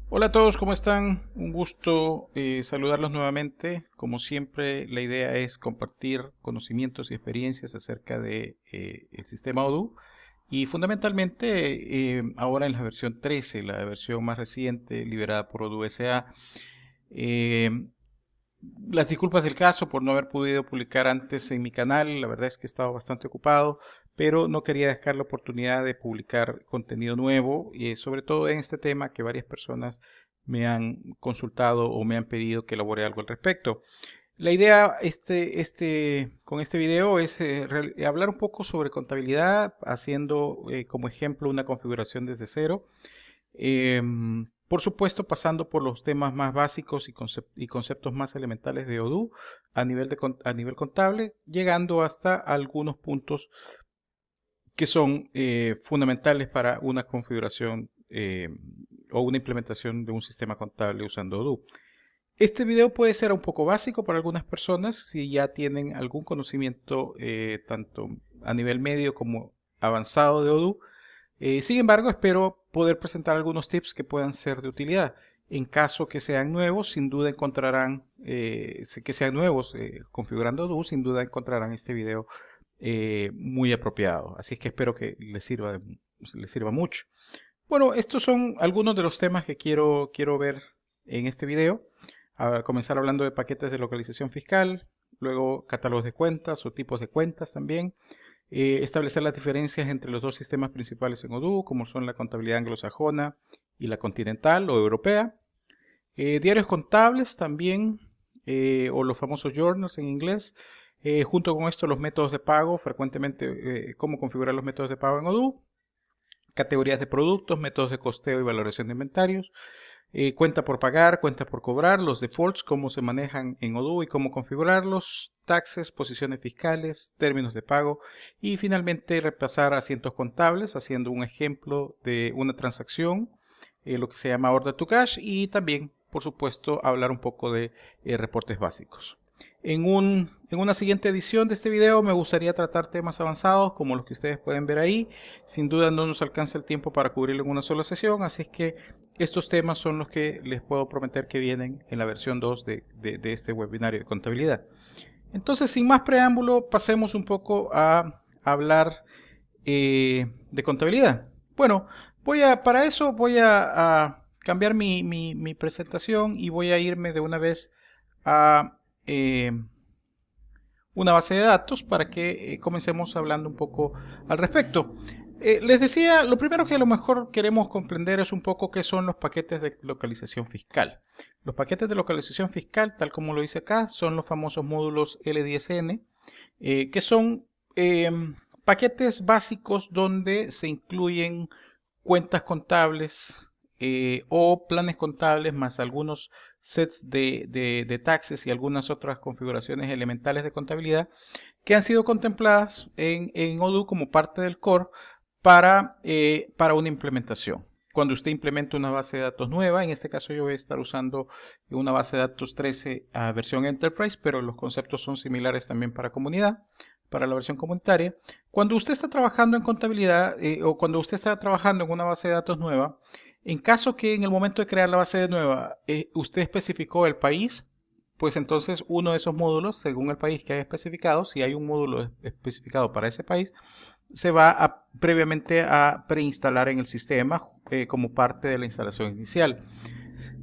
Hola a todos, ¿cómo están? Un gusto saludarlos nuevamente. Como siempre, la idea es compartir conocimientos y experiencias acerca de el sistema Odoo y fundamentalmente ahora en la versión 13, la versión más reciente liberada por Odoo SA. Eh, las disculpas del caso por no haber podido publicar antes en mi canal, la verdad es que he estado bastante ocupado, pero no quería dejar la oportunidad de publicar contenido nuevo y sobre todo en este tema que varias personas me han consultado o me han pedido que elabore algo al respecto. La idea con este video es hablar un poco sobre contabilidad, haciendo como ejemplo una configuración desde cero. Por supuesto, pasando por los temas más básicos y conceptos más elementales de Odoo a nivel contable, llegando hasta algunos puntos que son fundamentales para una configuración o una implementación de un sistema contable usando Odoo. Este video puede ser un poco básico para algunas personas si ya tienen algún conocimiento tanto a nivel medio como avanzado de Odoo. Sin embargo, espero poder presentar algunos tips que puedan ser de utilidad. En caso que sean nuevos, sin duda encontrarán, que sean nuevos configurando Odoo, sin duda encontrarán este video muy apropiado. Así es que espero que les sirva mucho. Bueno, estos son algunos de los temas que quiero ver en este video. A comenzar hablando de paquetes de localización fiscal, luego catálogos de cuentas o tipos de cuentas también. Establecer las diferencias entre los dos sistemas principales en Odoo, como son la contabilidad anglosajona y la continental o europea. Diarios contables también, o los famosos journals en inglés. Junto con esto, los métodos de pago, frecuentemente cómo configurar los métodos de pago en Odoo. Categorías de productos, métodos de costeo y valoración de inventarios. Cuenta por pagar, cuenta por cobrar, los defaults, cómo se manejan en Odoo y cómo configurarlos, taxes, posiciones fiscales, términos de pago y finalmente repasar asientos contables haciendo un ejemplo de una transacción, lo que se llama order to cash y también, por supuesto, hablar un poco de reportes básicos. En una siguiente edición de este video me gustaría tratar temas avanzados como los que ustedes pueden ver ahí. Sin duda no nos alcanza el tiempo para cubrirlo en una sola sesión, así es que estos temas son los que les puedo prometer que vienen en la versión 2 de este webinario de contabilidad. Entonces, sin más preámbulo, pasemos un poco a hablar de contabilidad. Bueno, para eso voy a cambiar mi presentación y voy a irme de una vez a una base de datos para que comencemos hablando un poco al respecto. Les decía, lo primero que a lo mejor queremos comprender es un poco qué son los paquetes de localización fiscal. Los paquetes de localización fiscal, tal como lo dice acá, son los famosos módulos L10N, que son eh, paquetes básicos donde se incluyen cuentas contables o planes contables más algunos sets de taxes y algunas otras configuraciones elementales de contabilidad que han sido contempladas en Odoo como parte del core para una implementación. Cuando usted implementa una base de datos nueva, en este caso yo voy a estar usando una base de datos 13 a versión Enterprise, pero los conceptos son similares también para comunidad, para la versión comunitaria. Cuando usted está trabajando en contabilidad o cuando usted está trabajando en una base de datos nueva, en caso que en el momento de crear la base de nueva usted especificó el país, pues entonces uno de esos módulos, según el país que haya especificado, si hay un módulo especificado para ese país, se va previamente a preinstalar en el sistema como parte de la instalación inicial.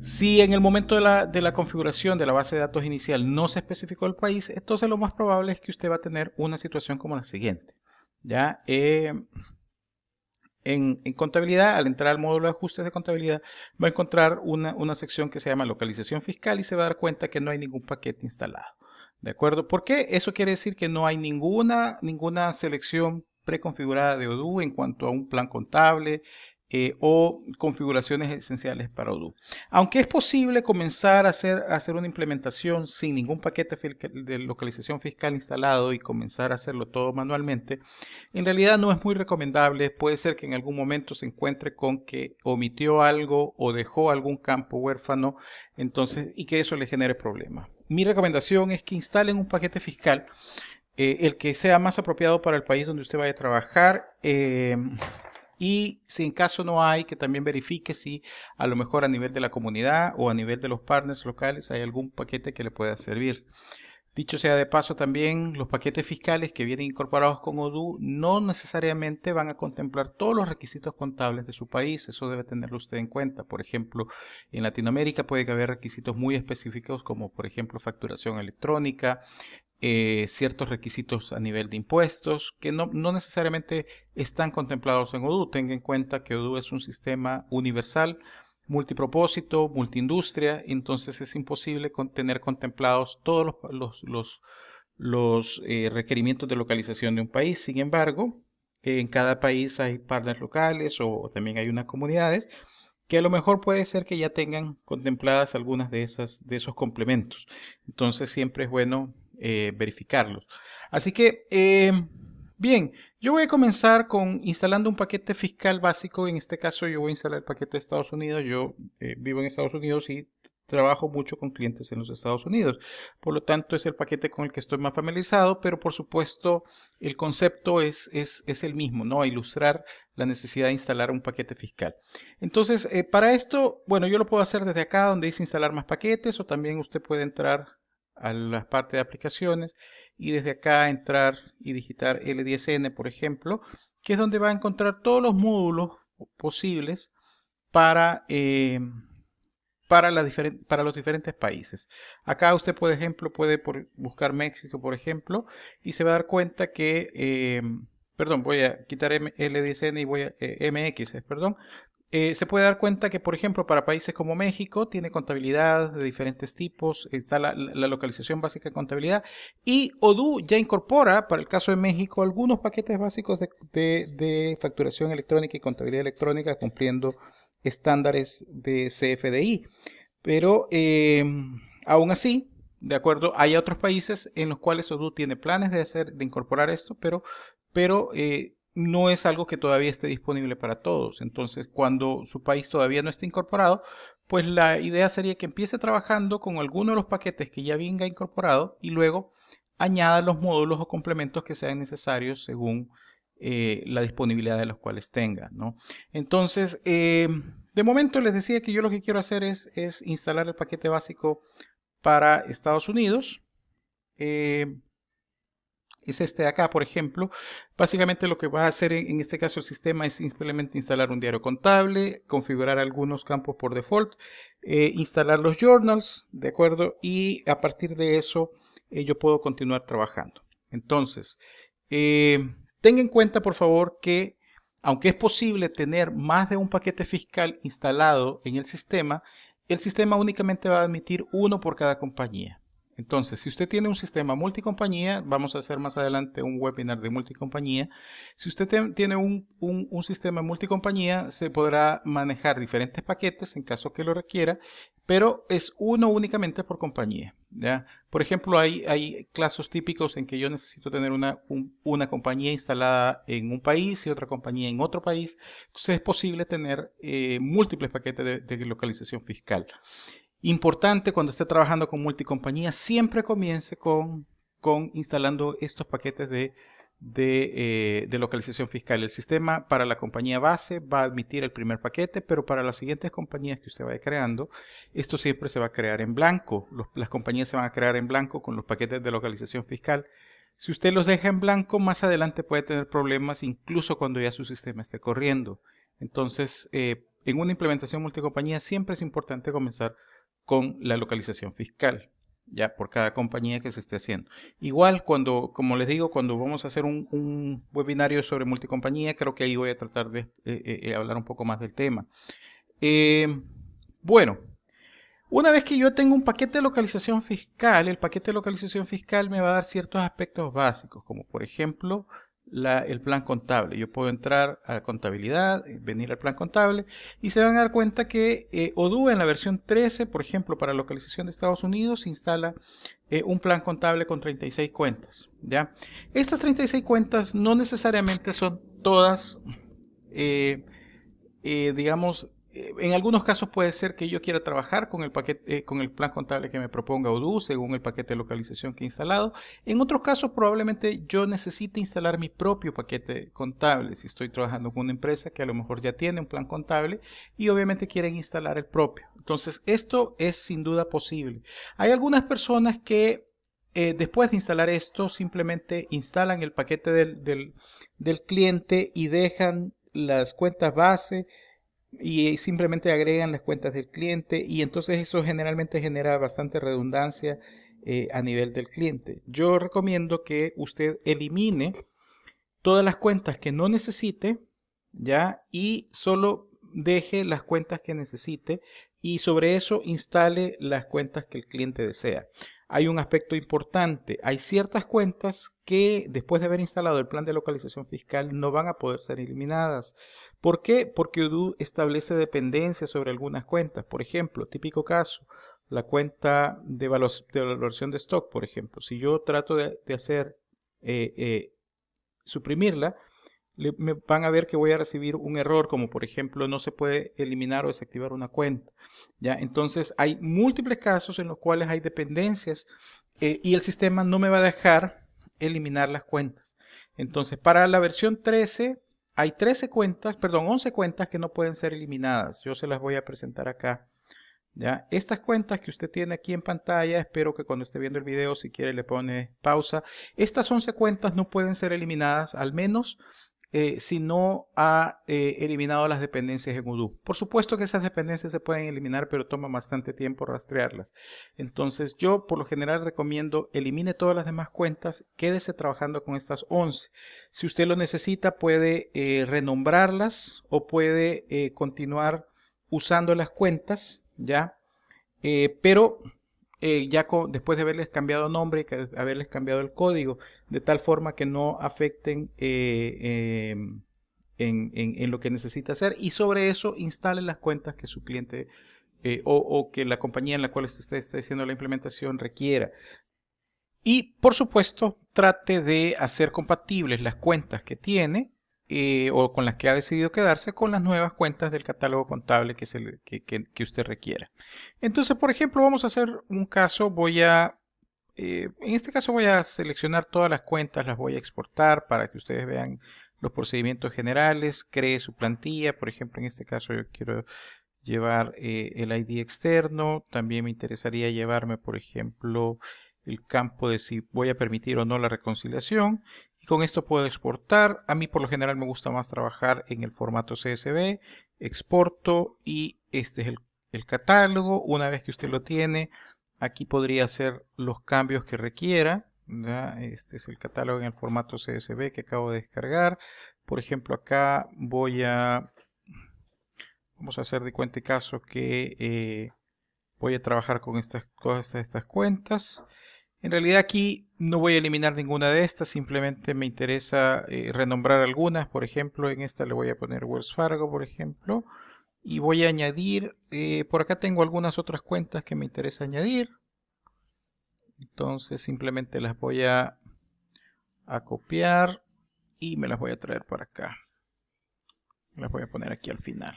Si en el momento de la configuración de la base de datos inicial no se especificó el país, entonces lo más probable es que usted va a tener una situación como la siguiente. ¿Ya? En contabilidad, al entrar al módulo de ajustes de contabilidad, va a encontrar una sección que se llama localización fiscal y se va a dar cuenta que no hay ningún paquete instalado. ¿De acuerdo? ¿Por qué? Eso quiere decir que no hay ninguna selección preconfigurada de Odoo en cuanto a un plan contable o configuraciones esenciales para Odoo. Aunque es posible comenzar a hacer una implementación sin ningún paquete de localización fiscal instalado y comenzar a hacerlo todo manualmente, en realidad no es muy recomendable. Puede ser que en algún momento se encuentre con que omitió algo o dejó algún campo huérfano, entonces, y que eso le genere problemas. Mi recomendación es que instalen un paquete fiscal, el que sea más apropiado para el país donde usted vaya a trabajar. Y si en caso no hay, que también verifique si a lo mejor a nivel de la comunidad o a nivel de los partners locales hay algún paquete que le pueda servir. Dicho sea de paso, también los paquetes fiscales que vienen incorporados con Odoo no necesariamente van a contemplar todos los requisitos contables de su país. Eso debe tenerlo usted en cuenta. Por ejemplo, en Latinoamérica puede haber requisitos muy específicos como por ejemplo facturación electrónica, ciertos requisitos a nivel de impuestos que no necesariamente están contemplados en Odoo. Tenga en cuenta que Odoo es un sistema universal, multipropósito, multiindustria, entonces es imposible tener contemplados todos los requerimientos de localización de un país. Sin embargo, en cada país hay partners locales o también hay unas comunidades que a lo mejor puede ser que ya tengan contempladas algunas de esos complementos. Entonces siempre es bueno verificarlos. Así que, bien, yo voy a comenzar con instalando un paquete fiscal básico. En este caso yo voy a instalar el paquete de Estados Unidos. Yo vivo en Estados Unidos y trabajo mucho con clientes en los Estados Unidos. Por lo tanto, es el paquete con el que estoy más familiarizado, pero por supuesto el concepto es el mismo, ¿no? Ilustrar la necesidad de instalar un paquete fiscal. Entonces, para esto, bueno, yo lo puedo hacer desde acá donde dice instalar más paquetes, o también usted puede entrar a la parte de aplicaciones y desde acá entrar y digitar L10N, por ejemplo, que es donde va a encontrar todos los módulos posibles para, para los diferentes países. Acá usted, por ejemplo, puede buscar México, por ejemplo, y se va a dar cuenta que, perdón, voy a quitar L10N y voy a MX, perdón. Se puede dar cuenta que, por ejemplo, para países como México, tiene contabilidad de diferentes tipos, está la localización básica de contabilidad, y Odoo ya incorpora, para el caso de México, algunos paquetes básicos de facturación electrónica y contabilidad electrónica cumpliendo estándares de CFDI. Pero aún así, de acuerdo, hay otros países en los cuales Odoo tiene planes de incorporar esto, pero no es algo que todavía esté disponible para todos. Entonces, cuando su país todavía no esté incorporado, pues la idea sería que empiece trabajando con alguno de los paquetes que ya venga incorporado y luego añada los módulos o complementos que sean necesarios según la disponibilidad de los cuales tenga, ¿no? Entonces, de momento les decía que yo lo que quiero hacer es instalar el paquete básico para Estados Unidos. Es este de acá, por ejemplo. Básicamente lo que va a hacer en este caso el sistema es simplemente instalar un diario contable, configurar algunos campos por default, instalar los journals, ¿de acuerdo? Y a partir de eso yo puedo continuar trabajando. Entonces, tenga en cuenta, por favor, que aunque es posible tener más de un paquete fiscal instalado en el sistema únicamente va a admitir uno por cada compañía. Entonces, si usted tiene un sistema multicompañía, vamos a hacer más adelante un webinar de multicompañía. Si usted tiene un sistema multicompañía, se podrá manejar diferentes paquetes en caso que lo requiera, pero es uno únicamente por compañía, ¿ya? Por ejemplo, hay casos típicos en que yo necesito tener una compañía instalada en un país y otra compañía en otro país. Entonces es posible tener múltiples paquetes de localización fiscal. Importante cuando esté trabajando con multicompañía, siempre comience con instalando estos paquetes de localización fiscal. El sistema para la compañía base va a admitir el primer paquete, pero para las siguientes compañías que usted vaya creando, esto siempre se va a crear en blanco. Las compañías se van a crear en blanco con los paquetes de localización fiscal. Si usted los deja en blanco, más adelante puede tener problemas incluso cuando ya su sistema esté corriendo. Entonces, en una implementación multicompañía siempre es importante comenzar con la localización fiscal, ya por cada compañía que se esté haciendo. Igual como les digo, cuando vamos a hacer un webinario sobre multicompañía, creo que ahí voy a tratar de hablar un poco más del tema. Bueno, una vez que yo tengo un paquete de localización fiscal, el paquete de localización fiscal me va a dar ciertos aspectos básicos, como por ejemplo el plan contable. Yo puedo entrar a contabilidad, venir al plan contable y se van a dar cuenta que Odoo en la versión 13, por ejemplo, para localización de Estados Unidos, instala un plan contable con 36 cuentas, ¿ya? Estas 36 cuentas no necesariamente son todas, digamos, En algunos casos puede ser que yo quiera trabajar con el paquete, con el plan contable que me proponga Odoo, según el paquete de localización que he instalado. En otros casos probablemente yo necesite instalar mi propio paquete contable, si estoy trabajando con una empresa que a lo mejor ya tiene un plan contable y obviamente quieren instalar el propio. Entonces esto es sin duda posible. Hay algunas personas que después de instalar esto simplemente instalan el paquete del cliente y dejan las cuentas base y simplemente agregan las cuentas del cliente y entonces eso generalmente genera bastante redundancia a nivel del cliente. Yo recomiendo que usted elimine todas las cuentas que no necesite, ¿ya? Y solo deje las cuentas que necesite y sobre eso instale las cuentas que el cliente desea. Hay un aspecto importante, hay ciertas cuentas que después de haber instalado el plan de localización fiscal no van a poder ser eliminadas. ¿Por qué? Porque Odoo establece dependencias sobre algunas cuentas. Por ejemplo, típico caso, la cuenta de valoración de stock, por ejemplo. Si yo trato de hacer suprimirla, me van a ver que voy a recibir un error, como por ejemplo no se puede eliminar o desactivar una cuenta. ¿Ya? Entonces hay múltiples casos en los cuales hay dependencias y el sistema no me va a dejar eliminar las cuentas. Entonces para la versión 13 hay 11 cuentas que no pueden ser eliminadas. Yo se las voy a presentar acá. ¿Ya? Estas cuentas que usted tiene aquí en pantalla, espero que cuando esté viendo el video, si quiere le pone pausa. Estas 11 cuentas no pueden ser eliminadas, al menos si no ha eliminado las dependencias en Odoo. Por supuesto que esas dependencias se pueden eliminar, pero toma bastante tiempo rastrearlas. Entonces yo por lo general recomiendo elimine todas las demás cuentas, quédese trabajando con estas 11. Si usted lo necesita puede renombrarlas o puede continuar usando las cuentas, ¿ya? Pero después de haberles cambiado nombre y haberles cambiado el código, de tal forma que no afecten en lo que necesita hacer, y sobre eso instale las cuentas que su cliente o que la compañía en la cual usted está haciendo la implementación requiera. Y por supuesto, trate de hacer compatibles las cuentas que tiene o con las que ha decidido quedarse con las nuevas cuentas del catálogo contable que usted requiera. Entonces, por ejemplo, vamos a hacer un caso. En este caso voy a seleccionar todas las cuentas, las voy a exportar para que ustedes vean los procedimientos generales. Cree su plantilla. Por ejemplo, en este caso yo quiero llevar el ID externo. También me interesaría llevarme, por ejemplo, el campo de si voy a permitir o no la reconciliación. Y con esto puedo exportar. A mí por lo general me gusta más trabajar en el formato CSV. Exporto y este es el catálogo. Una vez que usted lo tiene, aquí podría hacer los cambios que requiera. ¿Ya? Este es el catálogo en el formato CSV que acabo de descargar. Por ejemplo, acá vamos a hacer de cuenta y caso que voy a trabajar con estas cosas, estas cuentas. En realidad aquí no voy a eliminar ninguna de estas, simplemente me interesa renombrar algunas. Por ejemplo, en esta le voy a poner Wells Fargo, por ejemplo. Y voy a añadir, por acá tengo algunas otras cuentas que me interesa añadir. Entonces simplemente las voy a copiar y me las voy a traer para acá. Las voy a poner aquí al final.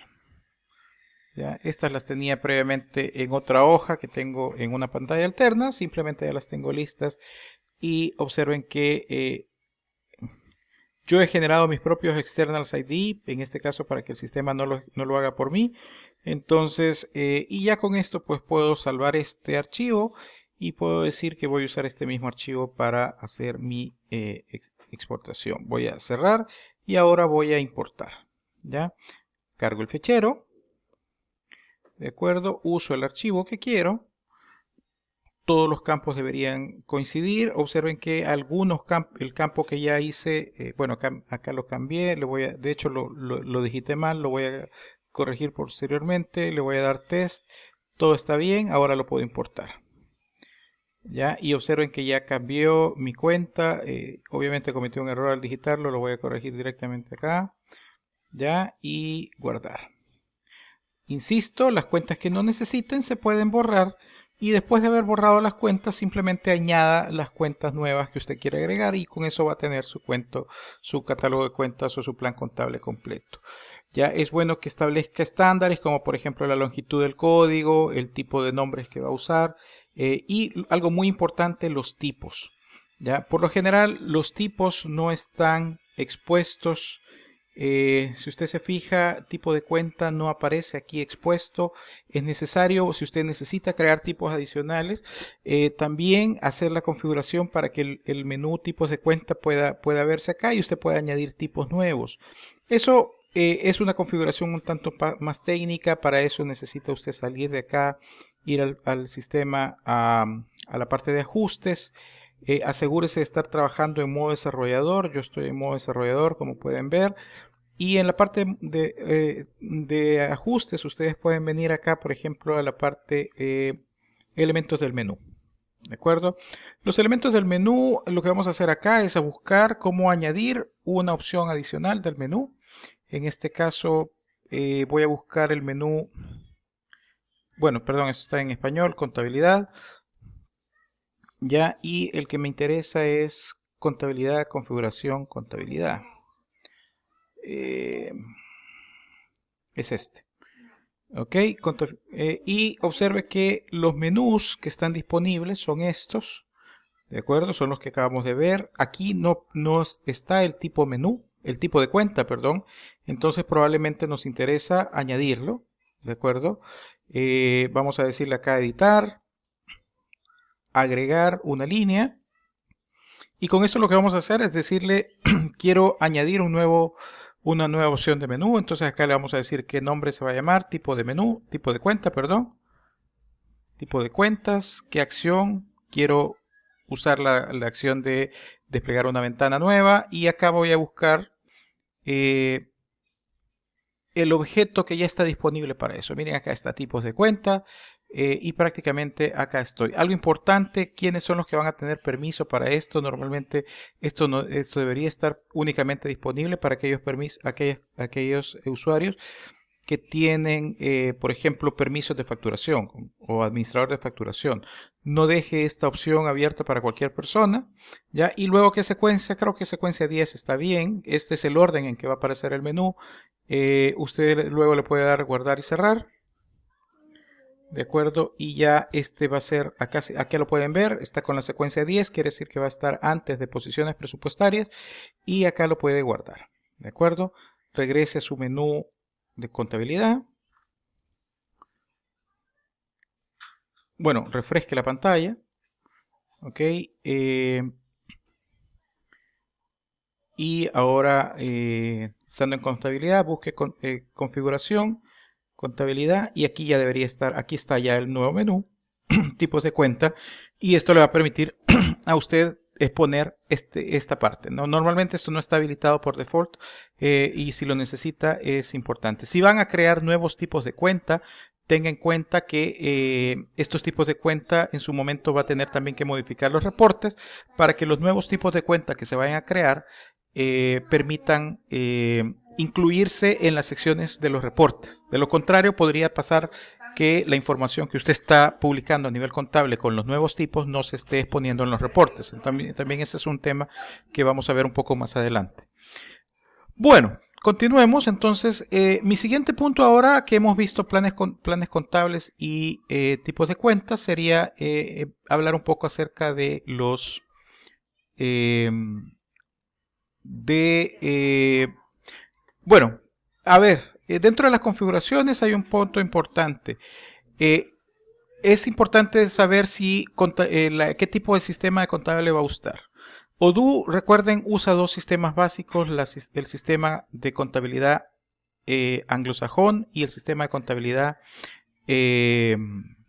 ¿Ya? Estas las tenía previamente en otra hoja que tengo en una pantalla alterna, simplemente ya las tengo listas y observen que yo he generado mis propios externals ID, en este caso para que el sistema no lo haga por mí. Entonces, y ya con esto pues puedo salvar este archivo y puedo decir que voy a usar este mismo archivo para hacer mi exportación. Voy a cerrar y ahora voy a importar. ¿Ya? Cargo el fichero. ¿De acuerdo? Uso el archivo que quiero. Todos los campos deberían coincidir. Observen que el campo que ya hice, bueno, acá lo cambié. De hecho, lo digité mal. Lo voy a corregir posteriormente. Le voy a dar test. Todo está bien. Ahora lo puedo importar. ¿Ya? Y observen que ya cambió mi cuenta. Obviamente cometí un error al digitarlo. Lo voy a corregir directamente acá. ¿Ya? Y guardar. Insisto, las cuentas que no necesiten se pueden borrar, y después de haber borrado las cuentas simplemente añada las cuentas nuevas que usted quiere agregar y con eso va a tener su catálogo de cuentas o su plan contable completo. Ya es bueno que establezca estándares como por ejemplo la longitud del código, el tipo de nombres que va a usar y algo muy importante, los tipos. ¿Ya? Por lo general los tipos no están expuestos. Si usted se fija, tipo de cuenta no aparece aquí expuesto. Es necesario, si usted necesita crear tipos adicionales, también hacer la configuración para que el menú tipos de cuenta pueda verse acá y usted pueda añadir tipos nuevos. Eso es una configuración un tanto más técnica. Para eso necesita usted salir de acá, ir al sistema, a la parte de ajustes. Asegúrese de estar trabajando en modo desarrollador. Yo estoy en modo desarrollador, como pueden ver. Y en la parte de ajustes, ustedes pueden venir acá, por ejemplo, a la parte elementos del menú. ¿De acuerdo? Los elementos del menú, lo que vamos a hacer acá es a buscar cómo añadir una opción adicional del menú. En este caso, voy a buscar el menú. Bueno, perdón, eso está en español, contabilidad. Ya, y el que me interesa es contabilidad, configuración, contabilidad. Es este. Ok, y observe que los menús que están disponibles son estos. ¿De acuerdo? Son los que acabamos de ver. Aquí no está el tipo menú, el tipo de cuenta, perdón. Entonces probablemente nos interesa añadirlo. ¿De acuerdo? Vamos a decirle acá editar, agregar una línea. Y con eso lo que vamos a hacer es decirle, quiero añadir una nueva opción de menú. Entonces acá le vamos a decir qué nombre se va a llamar, tipo de menú, tipo de cuenta, perdón. Tipo de cuentas, qué acción, quiero usar la acción de desplegar una ventana nueva. Y acá voy a buscar el objeto que ya está disponible para eso. Miren, acá está tipos de cuenta. Y prácticamente acá estoy. Algo importante, ¿quiénes son los que van a tener permiso para esto? Normalmente esto debería estar únicamente disponible para aquellos usuarios que tienen, por ejemplo, permisos de facturación o administrador de facturación. No deje esta opción abierta para cualquier persona, ¿ya? Y luego, ¿qué secuencia? Creo que secuencia 10 está bien. Este es el orden en que va a aparecer el menú. Usted luego le puede dar guardar y cerrar. ¿De acuerdo? Y ya este va a ser, acá lo pueden ver, está con la secuencia 10, quiere decir que va a estar antes de posiciones presupuestarias, y acá lo puede guardar. ¿De acuerdo? Regrese a su menú de contabilidad. Bueno, refresque la pantalla. Ok. Y ahora, estando en contabilidad, busque configuración, contabilidad, y aquí ya debería estar, aquí está ya el nuevo menú, tipos de cuenta, y esto le va a permitir a usted exponer esta parte, ¿no? Normalmente esto no está habilitado por default, y si lo necesita es importante. Si van a crear nuevos tipos de cuenta, tenga en cuenta que estos tipos de cuenta en su momento va a tener también que modificar los reportes para que los nuevos tipos de cuenta que se vayan a crear permitan incluirse en las secciones de los reportes. De lo contrario, podría pasar que la información que usted está publicando a nivel contable con los nuevos tipos no se esté exponiendo en los reportes. También ese es un tema que vamos a ver un poco más adelante. Bueno, continuemos. Entonces, mi siguiente punto ahora que hemos visto planes contables y tipos de cuentas sería hablar un poco acerca de los bueno, a ver, dentro de las configuraciones hay un punto importante. Es importante saber qué tipo de sistema de contable va a usar. Odoo, recuerden, usa dos sistemas básicos, el sistema de contabilidad anglosajón y el sistema de contabilidad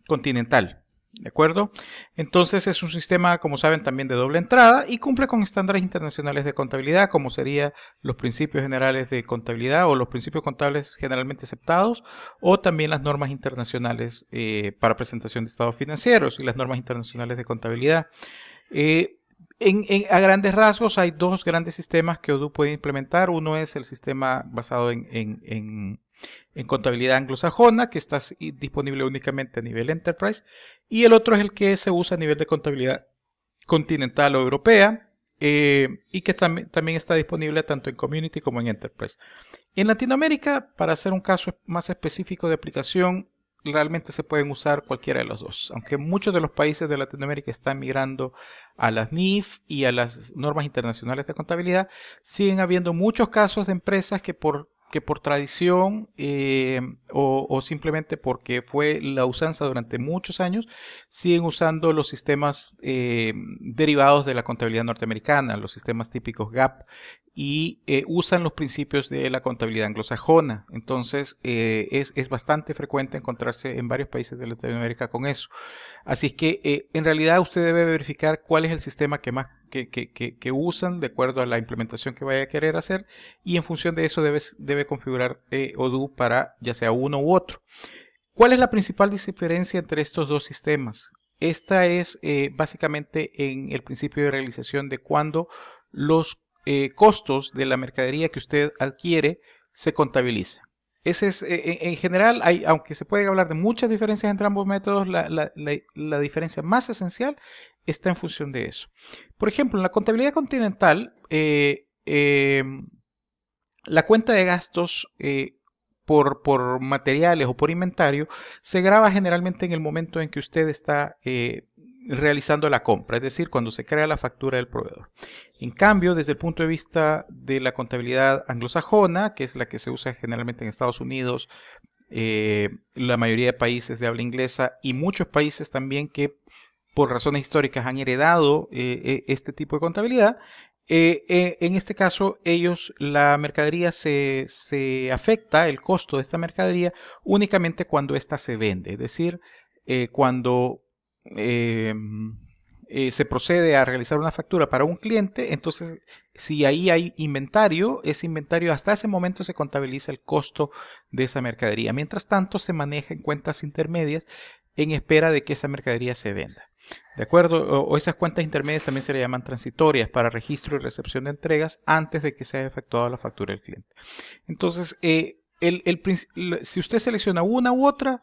continental. ¿De acuerdo? Entonces es un sistema, como saben, también de doble entrada y cumple con estándares internacionales de contabilidad, como serían los principios generales de contabilidad o los principios contables generalmente aceptados, o también las normas internacionales para presentación de estados financieros y las normas internacionales de contabilidad. A grandes rasgos hay dos grandes sistemas que Odoo puede implementar. Uno es el sistema basado en en contabilidad anglosajona, que está disponible únicamente a nivel Enterprise, y el otro es el que se usa a nivel de contabilidad continental o europea, y que también está disponible tanto en Community como en Enterprise. En Latinoamérica, para hacer un caso más específico de aplicación, realmente se pueden usar cualquiera de los dos. Aunque muchos de los países de Latinoamérica están migrando a las NIF y a las normas internacionales de contabilidad, siguen habiendo muchos casos de empresas que por tradición o simplemente porque fue la usanza durante muchos años, siguen usando los sistemas derivados de la contabilidad norteamericana, los sistemas típicos GAAP, y usan los principios de la contabilidad anglosajona. Entonces es bastante frecuente encontrarse en varios países de Latinoamérica con eso. Así es que en realidad usted debe verificar cuál es el sistema que usan de acuerdo a la implementación que vaya a querer hacer, y en función de eso debe configurar Odoo para ya sea uno u otro. ¿Cuál es la principal diferencia entre estos dos sistemas? Esta es básicamente en el principio de realización de cuando los costos de la mercadería que usted adquiere se contabilizan. Ese es, en general, aunque se puede hablar de muchas diferencias entre ambos métodos, la diferencia más esencial está en función de eso. Por ejemplo, en la contabilidad continental, la cuenta de gastos por materiales o por inventario se graba generalmente en el momento en que usted está realizando la compra, es decir, cuando se crea la factura del proveedor. En cambio, desde el punto de vista de la contabilidad anglosajona, que es la que se usa generalmente en Estados Unidos, la mayoría de países de habla inglesa y muchos países también que por razones históricas han heredado este tipo de contabilidad, en este caso, la mercadería se afecta, el costo de esta mercadería, únicamente cuando ésta se vende. Es decir, cuando se procede a realizar una factura para un cliente, entonces si ahí hay inventario, ese inventario hasta ese momento se contabiliza el costo de esa mercadería. Mientras tanto, se maneja en cuentas intermedias en espera de que esa mercadería se venda. ¿De acuerdo? O esas cuentas intermedias también se le llaman transitorias para registro y recepción de entregas antes de que se haya efectuado la factura del cliente. Entonces, si usted selecciona una u otra,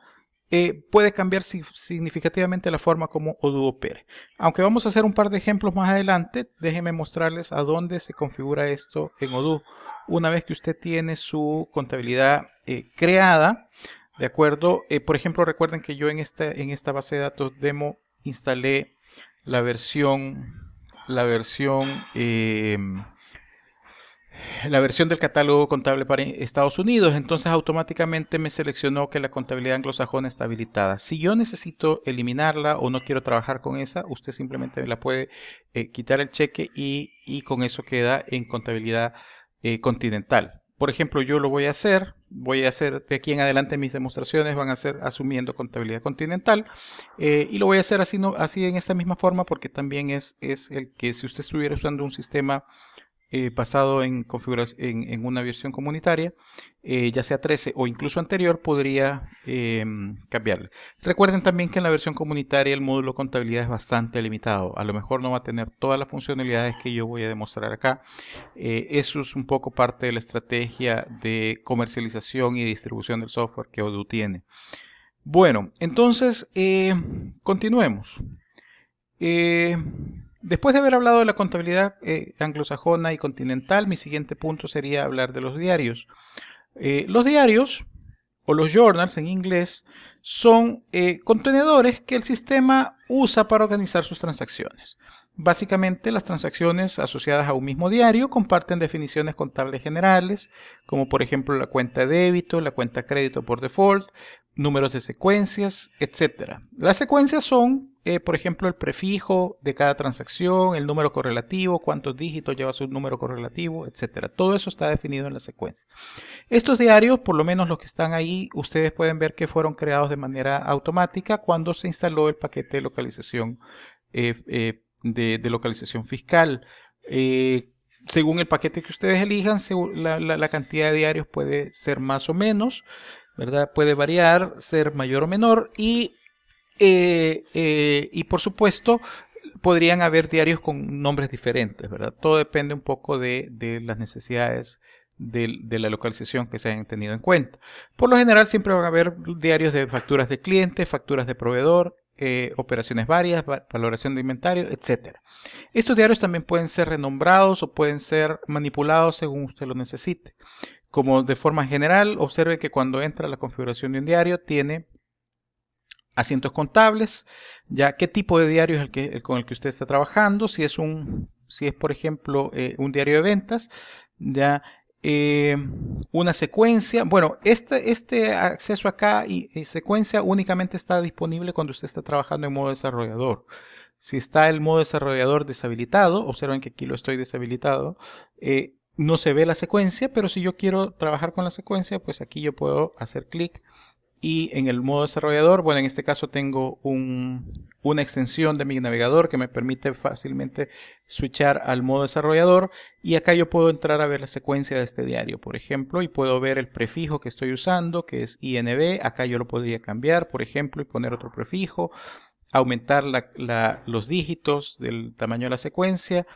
puede cambiar significativamente la forma como Odoo opere. Aunque vamos a hacer un par de ejemplos más adelante, déjenme mostrarles a dónde se configura esto en Odoo. Una vez que usted tiene su contabilidad creada, ¿de acuerdo? Por ejemplo, recuerden que yo en esta base de datos demo instalé la versión del catálogo contable para Estados Unidos. Entonces automáticamente me seleccionó que la contabilidad anglosajona está habilitada. Si yo necesito eliminarla o no quiero trabajar con esa, usted simplemente me la puede quitar el cheque y con eso queda en contabilidad continental. Por ejemplo, yo lo voy a hacer de aquí en adelante. Mis demostraciones van a ser asumiendo contabilidad continental, y lo voy a hacer así en esta misma forma, porque también es el que, si usted estuviera usando un sistema basado en en una versión comunitaria, ya sea 13 o incluso anterior, podría cambiarle. Recuerden también que en la versión comunitaria el módulo contabilidad es bastante limitado. A lo mejor no va a tener todas las funcionalidades que yo voy a demostrar acá. Eso es un poco parte de la estrategia de comercialización y distribución del software que Odoo tiene. Bueno, entonces continuemos. Después de haber hablado de la contabilidad anglosajona y continental, mi siguiente punto sería hablar de los diarios. Los diarios, o los journals en inglés, son contenedores que el sistema usa para organizar sus transacciones. Básicamente, las transacciones asociadas a un mismo diario comparten definiciones contables generales, como por ejemplo la cuenta de débito, la cuenta de crédito por default, números de secuencias, etc. Las secuencias son, por ejemplo, el prefijo de cada transacción, el número correlativo, cuántos dígitos lleva su número correlativo, etc. Todo eso está definido en la secuencia. Estos diarios, por lo menos los que están ahí, ustedes pueden ver que fueron creados de manera automática cuando se instaló el paquete de localización de localización fiscal. Según el paquete que ustedes elijan, la cantidad de diarios puede ser más o menos, ¿verdad? Puede variar, ser mayor o menor, y por supuesto podrían haber diarios con nombres diferentes, ¿verdad? Todo depende un poco de las necesidades de la localización que se hayan tenido en cuenta. Por lo general siempre van a haber diarios de facturas de cliente, facturas de proveedor, operaciones varias, valoración de inventario, etc. Estos diarios también pueden ser renombrados o pueden ser manipulados según usted lo necesite. Como de forma general, observe que cuando entra la configuración de un diario tiene asientos contables, ya qué tipo de diario es con el que usted está trabajando, si es por ejemplo un diario de ventas, ya una secuencia. Bueno, este acceso acá y secuencia únicamente está disponible cuando usted está trabajando en modo desarrollador. Si está el modo desarrollador deshabilitado, observen que aquí lo estoy deshabilitado, no se ve la secuencia, pero si yo quiero trabajar con la secuencia, pues aquí yo puedo hacer clic y en el modo desarrollador, bueno, en este caso tengo una extensión de mi navegador que me permite fácilmente switchar al modo desarrollador, y acá yo puedo entrar a ver la secuencia de este diario, por ejemplo, y puedo ver el prefijo que estoy usando, que es INB. Acá yo lo podría cambiar, por ejemplo, y poner otro prefijo, aumentar los dígitos del tamaño de la secuencia,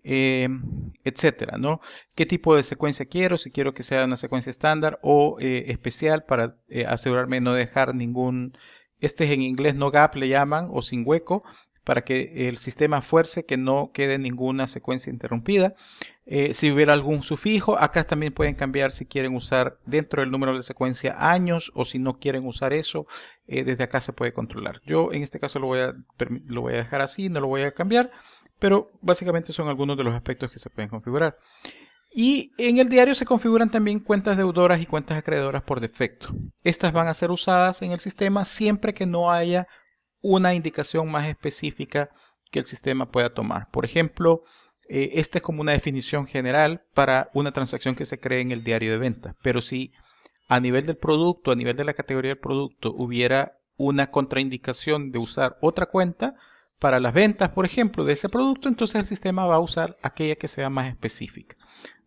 etcétera, ¿no? ¿Qué tipo de secuencia quiero? Si quiero que sea una secuencia estándar o especial, para asegurarme de no dejar ningún, este es en inglés no gap le llaman, o sin hueco, para que el sistema fuerce que no quede ninguna secuencia interrumpida. Si hubiera algún sufijo, acá también pueden cambiar si quieren usar dentro del número de secuencia años, o si no quieren usar eso, desde acá se puede controlar. Yo en este caso lo voy a dejar así, no lo voy a cambiar, pero básicamente son algunos de los aspectos que se pueden configurar. Y en el diario se configuran también cuentas deudoras y cuentas acreedoras por defecto. Estas van a ser usadas en el sistema siempre que no haya una indicación más específica que el sistema pueda tomar. Por ejemplo, esta es como una definición general para una transacción que se cree en el diario de venta. Pero si a nivel del producto, a nivel de la categoría del producto, hubiera una contraindicación de usar otra cuenta para las ventas, por ejemplo, de ese producto, entonces el sistema va a usar aquella que sea más específica.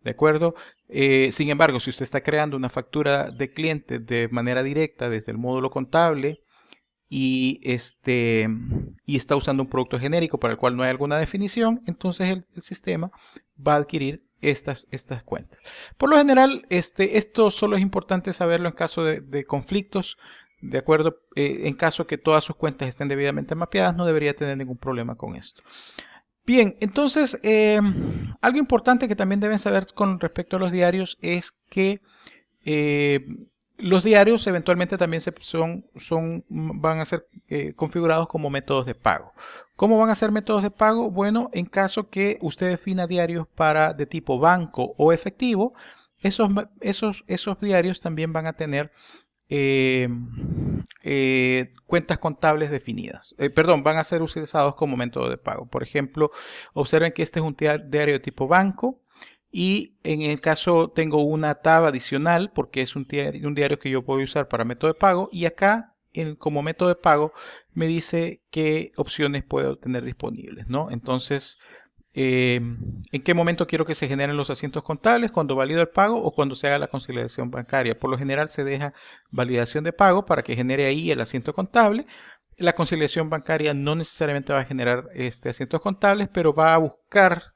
¿De acuerdo? Sin embargo, si usted está creando una factura de cliente de manera directa desde el módulo contable y está usando un producto genérico para el cual no hay alguna definición, entonces el sistema va a adquirir estas cuentas. Por lo general, esto solo es importante saberlo en caso de conflictos. De acuerdo, en caso que todas sus cuentas estén debidamente mapeadas, no debería tener ningún problema con esto. Bien, entonces, algo importante que también deben saber con respecto a los diarios es que los diarios eventualmente también van a ser configurados como métodos de pago. ¿Cómo van a ser métodos de pago? Bueno, en caso que usted defina diarios de tipo banco o efectivo, esos diarios también van a tener cuentas contables definidas. Perdón, van a ser utilizados como método de pago. Por ejemplo, observen que este es un diario de tipo banco, y en el caso tengo una tab adicional porque es un diario que yo voy a usar para método de pago, y acá como método de pago me dice qué opciones puedo tener disponibles, ¿no? Entonces, ¿en qué momento quiero que se generen los asientos contables? ¿Cuando valido el pago o cuando se haga la conciliación bancaria? Por lo general se deja validación de pago para que genere ahí el asiento contable. La conciliación bancaria no necesariamente va a generar asientos contables, pero va a buscar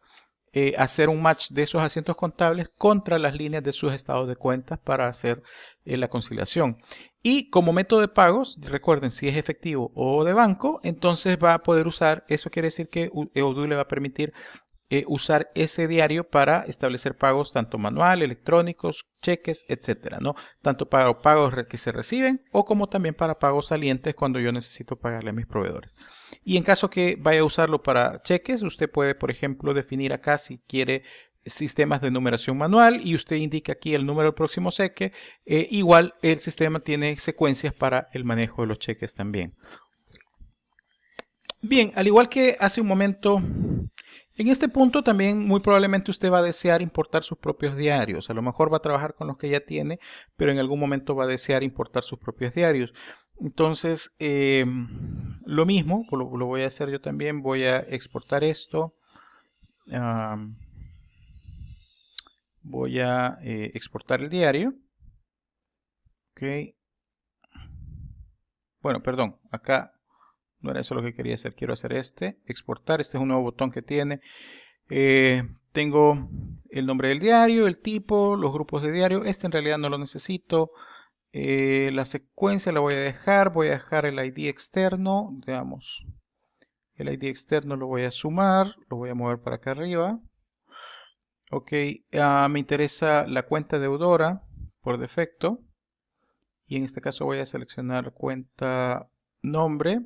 hacer un match de esos asientos contables contra las líneas de sus estados de cuentas para hacer la conciliación. Y como método de pagos, recuerden, si es efectivo o de banco, entonces va a poder usar, eso quiere decir que Odoo le va a permitir usar ese diario para establecer pagos tanto manual, electrónicos, cheques, etcétera, ¿no? Tanto para pagos que se reciben o como también para pagos salientes cuando yo necesito pagarle a mis proveedores. Y en caso que vaya a usarlo para cheques, usted puede, por ejemplo, definir acá si quiere sistemas de numeración manual, y usted indica aquí el número del próximo cheque. Igual el sistema tiene secuencias para el manejo de los cheques también. Bien, al igual que hace un momento, en este punto también muy probablemente usted va a desear importar sus propios diarios. A lo mejor va a trabajar con los que ya tiene, pero en algún momento va a desear importar sus propios diarios. Entonces, lo mismo, lo voy a hacer yo también. Voy a exportar esto. Voy a exportar el diario. Ok. Bueno, perdón, acá no era eso lo que quería hacer. Quiero hacer exportar. Este es un nuevo botón que tiene. tengo el nombre del diario, el tipo, los grupos de diario. Este en realidad no lo necesito. La secuencia la voy a dejar el ID externo, digamos. El ID externo lo voy a sumar, lo voy a mover para acá arriba. Ok, me interesa la cuenta deudora por defecto. Y en este caso voy a seleccionar cuenta nombre.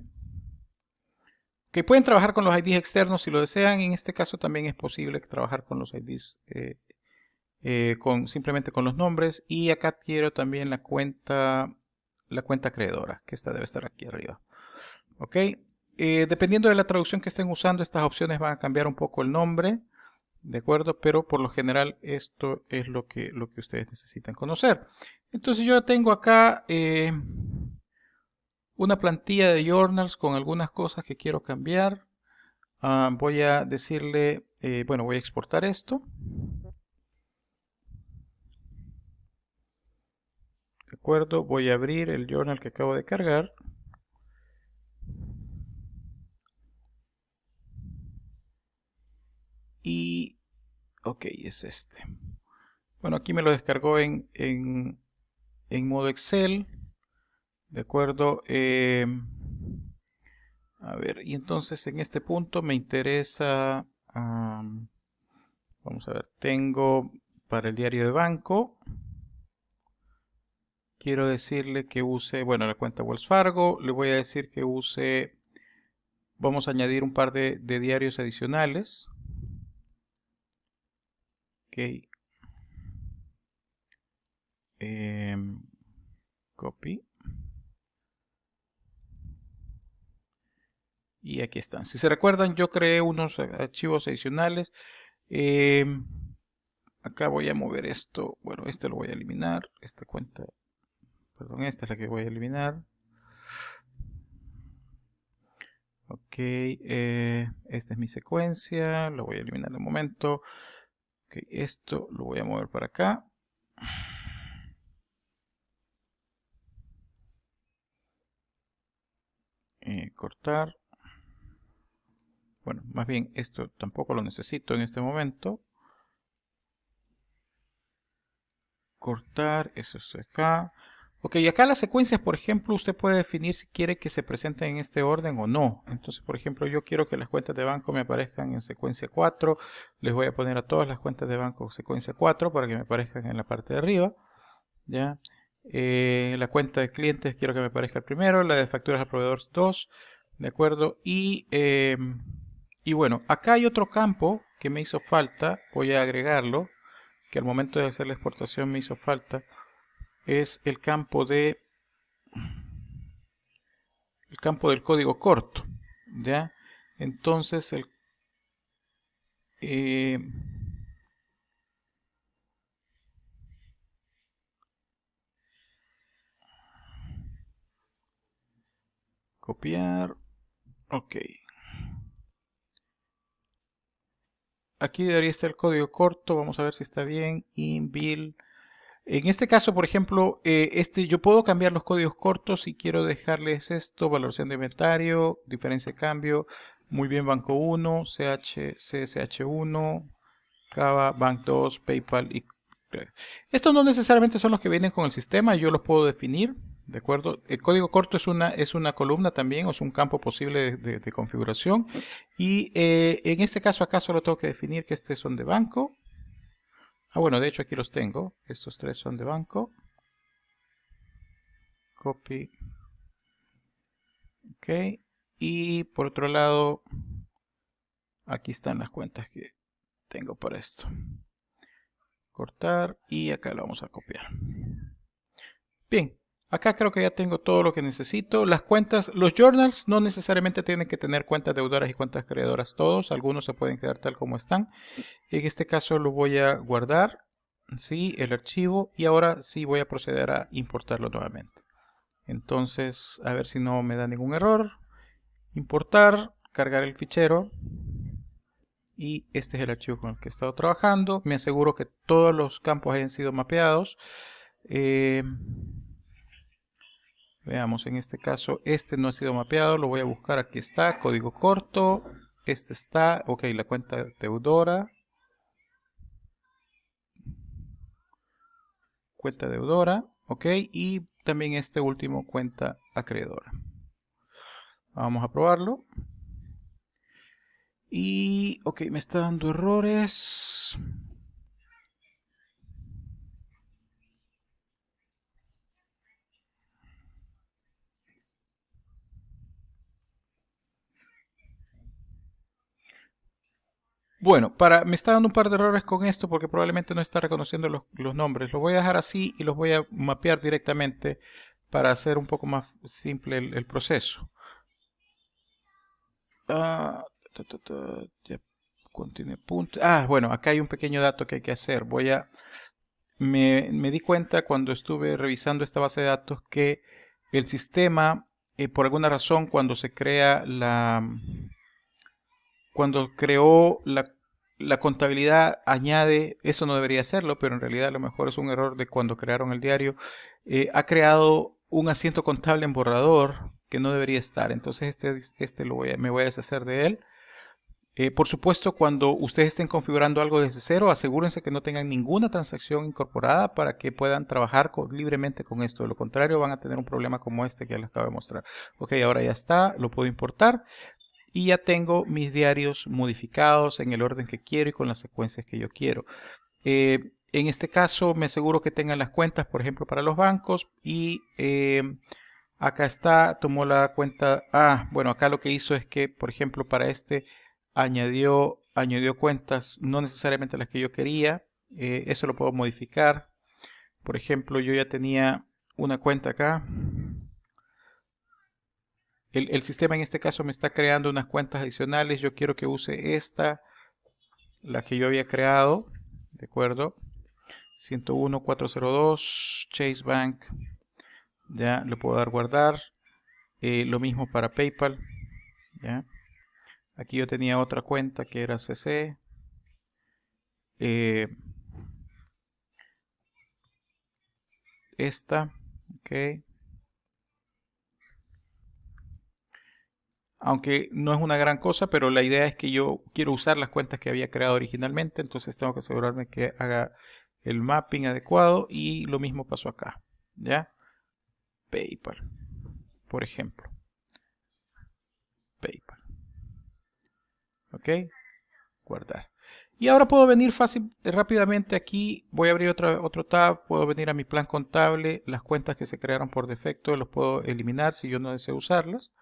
Que pueden trabajar con los IDs externos si lo desean. En este caso también es posible trabajar con los IDs simplemente con los nombres. Y acá quiero también la cuenta acreedora, que esta debe estar aquí arriba. Ok, dependiendo de la traducción que estén usando, estas opciones van a cambiar un poco el nombre. ¿De acuerdo? Pero por lo general esto es lo que ustedes necesitan conocer. Entonces yo tengo acá una plantilla de journals con algunas cosas que quiero cambiar. Voy a decirle, bueno, voy a exportar esto. ¿De acuerdo? Voy a abrir el journal que acabo de cargar. Y, ok, es este. Bueno, aquí me lo descargó en modo Excel. ¿De acuerdo? A ver, y entonces en este punto me interesa, vamos a ver, tengo para el diario de banco, quiero decirle que use, bueno, la cuenta Wells Fargo, le voy a decir que use, vamos a añadir un par de diarios adicionales. Ok. Copy. Y aquí están. Si se recuerdan, yo creé unos archivos adicionales. Acá voy a mover esto. Bueno, este lo voy a eliminar. Esta cuenta, perdón, esta es la que voy a eliminar. Ok, esta es mi secuencia. Lo voy a eliminar de momento. Ok, esto lo voy a mover para acá. Cortar. Bueno, más bien esto tampoco lo necesito en este momento. Cortar, eso es acá. Ok, acá las secuencias, por ejemplo, usted puede definir si quiere que se presenten en este orden o no. Entonces, por ejemplo, yo quiero que las cuentas de banco me aparezcan en secuencia 4. Les voy a poner a todas las cuentas de banco secuencia 4 para que me aparezcan en la parte de arriba. ¿Ya? La cuenta de clientes quiero que me aparezca el primero, la de facturas al proveedor 2. ¿De acuerdo? Y bueno, acá hay otro campo que me hizo falta. Voy a agregarlo, que al momento de hacer la exportación me hizo falta. Es el campo del código corto, ¿ya? Entonces eh, copiar, ok, aquí debería estar el código corto, vamos a ver si está bien. Inbil. En este caso, por ejemplo, yo puedo cambiar los códigos cortos si quiero dejarles esto: valoración de inventario, diferencia de cambio, muy bien, banco 1, CSH1, Java, Bank 2, PayPal y... Estos no necesariamente son los que vienen con el sistema, yo los puedo definir, ¿de acuerdo? El código corto es una columna también, o es un campo posible de configuración. Y en este caso acá solo tengo que definir que estos son de banco. Bueno, de hecho aquí los tengo. Estos tres son de banco. Copy. Ok. Y por otro lado, aquí están las cuentas que tengo para esto. Cortar y acá lo vamos a copiar. Bien, acá creo que ya tengo todo lo que necesito. Las cuentas, los journals no necesariamente tienen que tener cuentas deudoras y cuentas acreedoras todos. Algunos se pueden quedar tal como están. En este caso lo voy a guardar, ¿sí? El archivo, y ahora sí voy a proceder a importarlo nuevamente. Entonces, a ver si no me da ningún error. Importar, cargar el fichero. Y este es el archivo con el que he estado trabajando. Me aseguro que todos los campos hayan sido mapeados. Veamos, en este caso este no ha sido mapeado. Lo voy a buscar, aquí está, código corto. Este está, ok, la cuenta deudora. cuenta deudora, ok, y también este último cuenta acreedora. Vamos a probarlo. Y, ok, me está dando errores. Bueno, me está dando un par de errores con esto porque probablemente no está reconociendo los nombres. Lo voy a dejar así y los voy a mapear directamente para hacer un poco más simple el proceso. Ya contiene punto. Bueno, acá hay un pequeño dato que hay que hacer. Me di cuenta cuando estuve revisando esta base de datos que el sistema, por alguna razón, cuando creó la contabilidad añade, eso no debería hacerlo, pero en realidad a lo mejor es un error de cuando crearon el diario, ha creado un asiento contable en borrador que no debería estar. Entonces me voy a deshacer de él. Por supuesto, cuando ustedes estén configurando algo desde cero, asegúrense que no tengan ninguna transacción incorporada para que puedan trabajar libremente con esto. De lo contrario, van a tener un problema como este que ya les acabo de mostrar. Ok, ahora ya está, lo puedo importar. Y ya tengo mis diarios modificados en el orden que quiero y con las secuencias que yo quiero. En este caso me aseguro que tengan las cuentas, por ejemplo, para los bancos. Y acá está, tomó la cuenta. Bueno, acá lo que hizo es que, por ejemplo, para este añadió cuentas, no necesariamente las que yo quería. Eso lo puedo modificar. Por ejemplo, yo ya tenía una cuenta acá. El sistema en este caso me está creando unas cuentas adicionales. Yo quiero que use esta, la que yo había creado. ¿De acuerdo? 101.402 Chase Bank. Ya le puedo dar guardar. Lo mismo para PayPal. ¿Ya? Aquí yo tenía otra cuenta que era CC. Esta. Ok. Aunque no es una gran cosa, pero la idea es que yo quiero usar las cuentas que había creado originalmente, entonces tengo que asegurarme que haga el mapping adecuado y lo mismo pasó acá, ¿ya? PayPal, por ejemplo. PayPal. ¿Ok? Guardar. Y ahora puedo venir rápidamente aquí, voy a abrir otro tab, puedo venir a mi plan contable, las cuentas que se crearon por defecto los puedo eliminar si yo no deseo usarlas.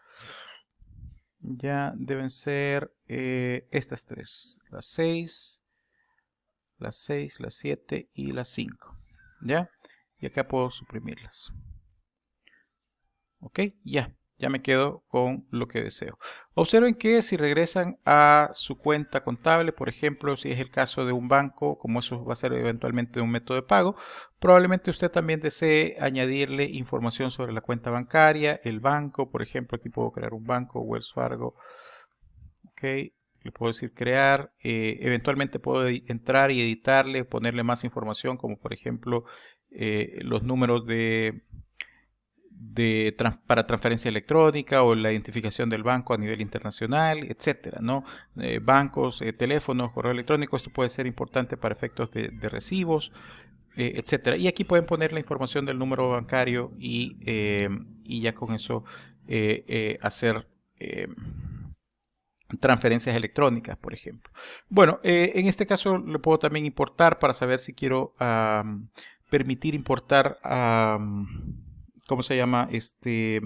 Ya deben ser estas tres, las 6, las 6, las 7 y las 5. ¿Ya? Y acá puedo suprimirlas. ¿Ok? Ya me quedo con lo que deseo. Observen que si regresan a su cuenta contable, por ejemplo, si es el caso de un banco, como eso va a ser eventualmente un método de pago, probablemente usted también desee añadirle información sobre la cuenta bancaria, el banco, por ejemplo, aquí puedo crear un banco, Wells Fargo. Ok, le puedo decir crear, eventualmente puedo entrar y editarle, ponerle más información, como por ejemplo los números para transferencia electrónica o la identificación del banco a nivel internacional, etcétera, ¿no? Bancos, teléfonos, correo electrónico, esto puede ser importante para efectos de recibos, etcétera. Y aquí pueden poner la información del número bancario y ya con eso hacer transferencias electrónicas, por ejemplo. Bueno, en este caso lo puedo también importar para saber si quiero permitir importar, ¿cómo se llama?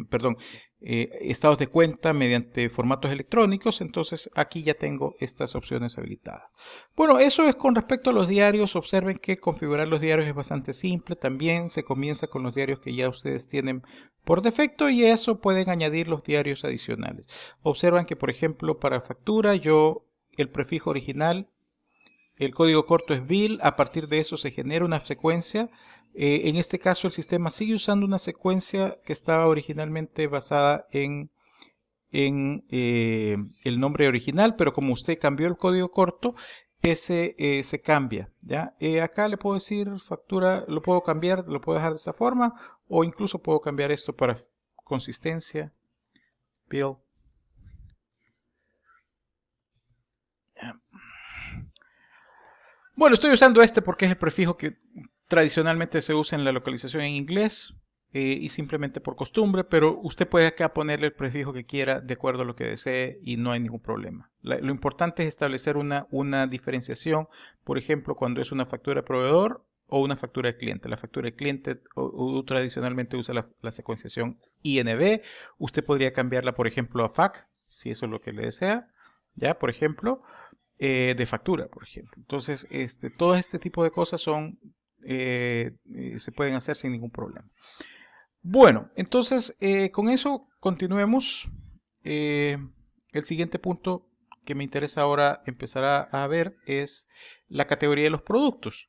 Perdón, estados de cuenta mediante formatos electrónicos. Entonces aquí ya tengo estas opciones habilitadas. Bueno, eso es con respecto a los diarios. Observen que configurar los diarios es bastante simple. También se comienza con los diarios que ya ustedes tienen por defecto y a eso pueden añadir los diarios adicionales. Observan que, por ejemplo, para factura, el prefijo original, el código corto es bill, a partir de eso se genera una secuencia. En este caso el sistema sigue usando una secuencia que estaba originalmente basada en el nombre original, pero como usted cambió el código corto, ese se cambia. ¿Ya? Acá le puedo decir factura, lo puedo cambiar, lo puedo dejar de esa forma, o incluso puedo cambiar esto para consistencia, bill. Bueno, estoy usando este porque es el prefijo que Tradicionalmente se usa en la localización en inglés y simplemente por costumbre, pero usted puede acá ponerle el prefijo que quiera de acuerdo a lo que desee y no hay ningún problema. Lo importante es establecer una diferenciación, por ejemplo, cuando es una factura de proveedor o una factura de cliente. La factura de cliente tradicionalmente usa la secuenciación INV. Usted podría cambiarla, por ejemplo, a FAC, si eso es lo que le desea, ya, por ejemplo, de factura, por ejemplo. Entonces, todo este tipo de cosas son se pueden hacer sin ningún problema. Bueno, entonces con eso continuemos. El siguiente punto que me interesa ahora empezar a ver es la categoría de los productos.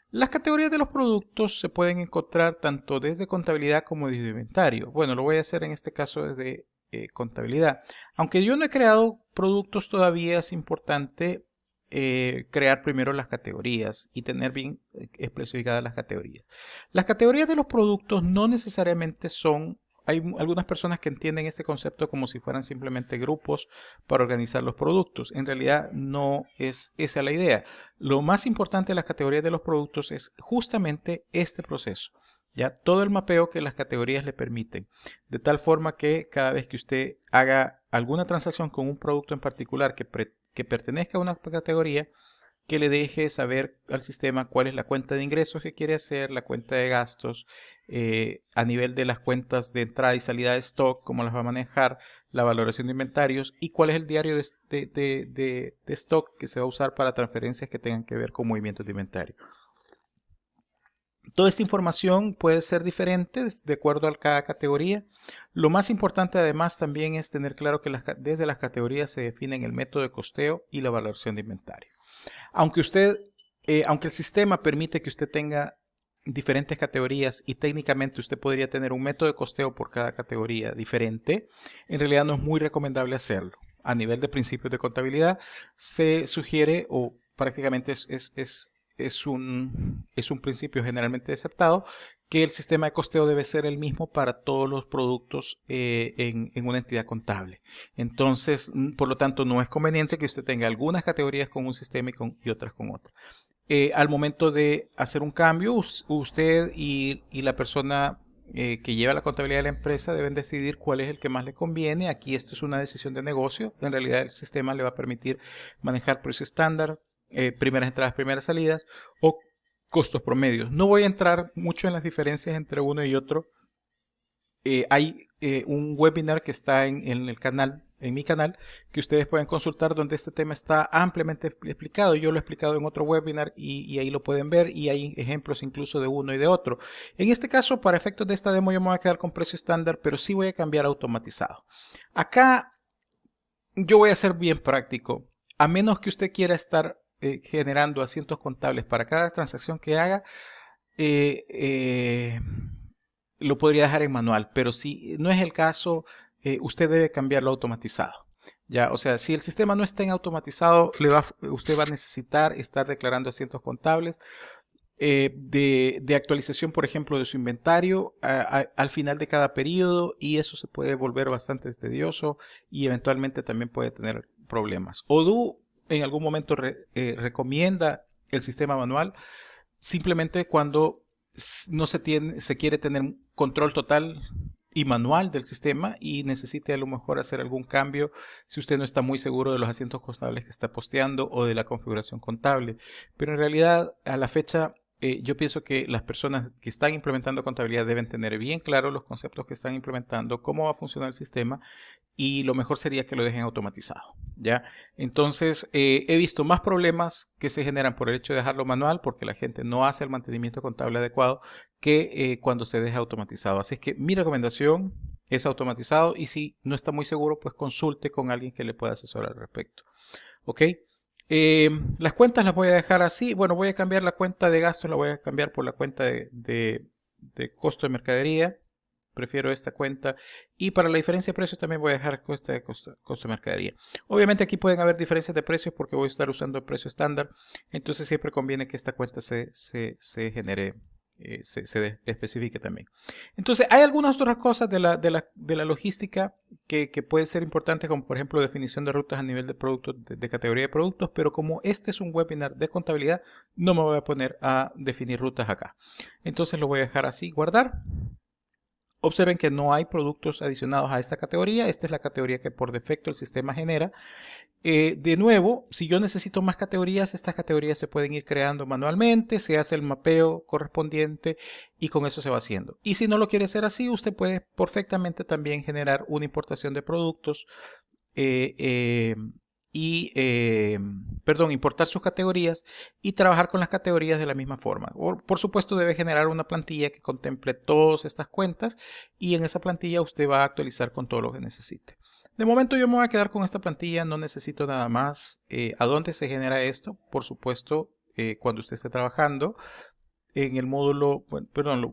Las categorías de los productos se pueden encontrar tanto desde contabilidad como desde inventario. Bueno, lo voy a hacer en este caso desde contabilidad. Aunque yo no he creado productos todavía, es importante crear primero las categorías y tener bien especificadas las categorías. Las categorías de los productos no necesariamente son, hay algunas personas que entienden este concepto como si fueran simplemente grupos para organizar los productos. En realidad no es esa la idea. Lo más importante de las categorías de los productos es justamente este proceso. Ya todo el mapeo que las categorías le permiten, de tal forma que cada vez que usted haga alguna transacción con un producto en particular que pertenezca a una categoría, que le deje saber al sistema cuál es la cuenta de ingresos que quiere hacer, la cuenta de gastos, a nivel de las cuentas de entrada y salida de stock, cómo las va a manejar, la valoración de inventarios y cuál es el diario de stock que se va a usar para transferencias que tengan que ver con movimientos de inventario. Toda esta información puede ser diferente de acuerdo a cada categoría. Lo más importante además también es tener claro que desde las categorías se definen el método de costeo y la valoración de inventario. Aunque aunque el sistema permite que usted tenga diferentes categorías y técnicamente usted podría tener un método de costeo por cada categoría diferente, en realidad no es muy recomendable hacerlo. A nivel de principios de contabilidad se sugiere o prácticamente es un principio generalmente aceptado que el sistema de costeo debe ser el mismo para todos los productos en una entidad contable. Entonces, por lo tanto, no es conveniente que usted tenga algunas categorías con un sistema y otras con otro. Al momento de hacer un cambio, usted y la persona que lleva la contabilidad de la empresa deben decidir cuál es el que más le conviene. Aquí esto es una decisión de negocio. En realidad el sistema le va a permitir manejar precio estándar, primeras entradas, primeras salidas o costos promedios. No voy a entrar mucho en las diferencias entre uno y otro. Hay un webinar que está en el canal, en mi canal, que ustedes pueden consultar donde este tema está ampliamente explicado. Yo lo he explicado en otro webinar y ahí lo pueden ver y hay ejemplos incluso de uno y de otro. En este caso, para efectos de esta demo, yo me voy a quedar con precio estándar, pero sí voy a cambiar a automatizado. Acá yo voy a ser bien práctico. A menos que usted quiera estar generando asientos contables para cada transacción que haga, lo podría dejar en manual, pero si no es el caso, usted debe cambiarlo a automatizado. Ya, o sea, si el sistema no está en automatizado, usted va a necesitar estar declarando asientos contables de actualización, por ejemplo, de su inventario al final de cada periodo y eso se puede volver bastante tedioso y eventualmente también puede tener problemas. Odoo en algún momento recomienda el sistema manual simplemente cuando no se quiere tener control total y manual del sistema y necesite a lo mejor hacer algún cambio si usted no está muy seguro de los asientos contables que está posteando o de la configuración contable. Pero en realidad a la fecha yo pienso que las personas que están implementando contabilidad deben tener bien claro los conceptos que están implementando, cómo va a funcionar el sistema y lo mejor sería que lo dejen automatizado, ¿ya? Entonces, he visto más problemas que se generan por el hecho de dejarlo manual, porque la gente no hace el mantenimiento contable adecuado, que cuando se deja automatizado. Así es que mi recomendación es automatizado y si no está muy seguro, pues consulte con alguien que le pueda asesorar al respecto. ¿Ok? Las cuentas las voy a dejar así. Bueno, voy a cambiar la cuenta de gastos, la voy a cambiar por la cuenta de costo de mercadería. Prefiero esta cuenta. Y para la diferencia de precios también voy a dejar costo de mercadería. Obviamente aquí pueden haber diferencias de precios porque voy a estar usando el precio estándar. Entonces siempre conviene que esta cuenta se genere se especifique también. Entonces, hay algunas otras cosas de la logística que pueden ser importantes, como por ejemplo definición de rutas a nivel de productos, de categoría de productos, pero como este es un webinar de contabilidad, no me voy a poner a definir rutas acá. Entonces lo voy a dejar así, guardar. Observen que no hay productos adicionados a esta categoría. Esta es la categoría que por defecto el sistema genera. De nuevo, si yo necesito más categorías, estas categorías se pueden ir creando manualmente, se hace el mapeo correspondiente y con eso se va haciendo. Y si no lo quiere hacer así, usted puede perfectamente también generar una importación de productos importar sus categorías y trabajar con las categorías de la misma forma. Por supuesto, debe generar una plantilla que contemple todas estas cuentas y en esa plantilla usted va a actualizar con todo lo que necesite. De momento yo me voy a quedar con esta plantilla, no necesito nada más. ¿A dónde se genera esto? Por supuesto, cuando usted esté trabajando en el módulo,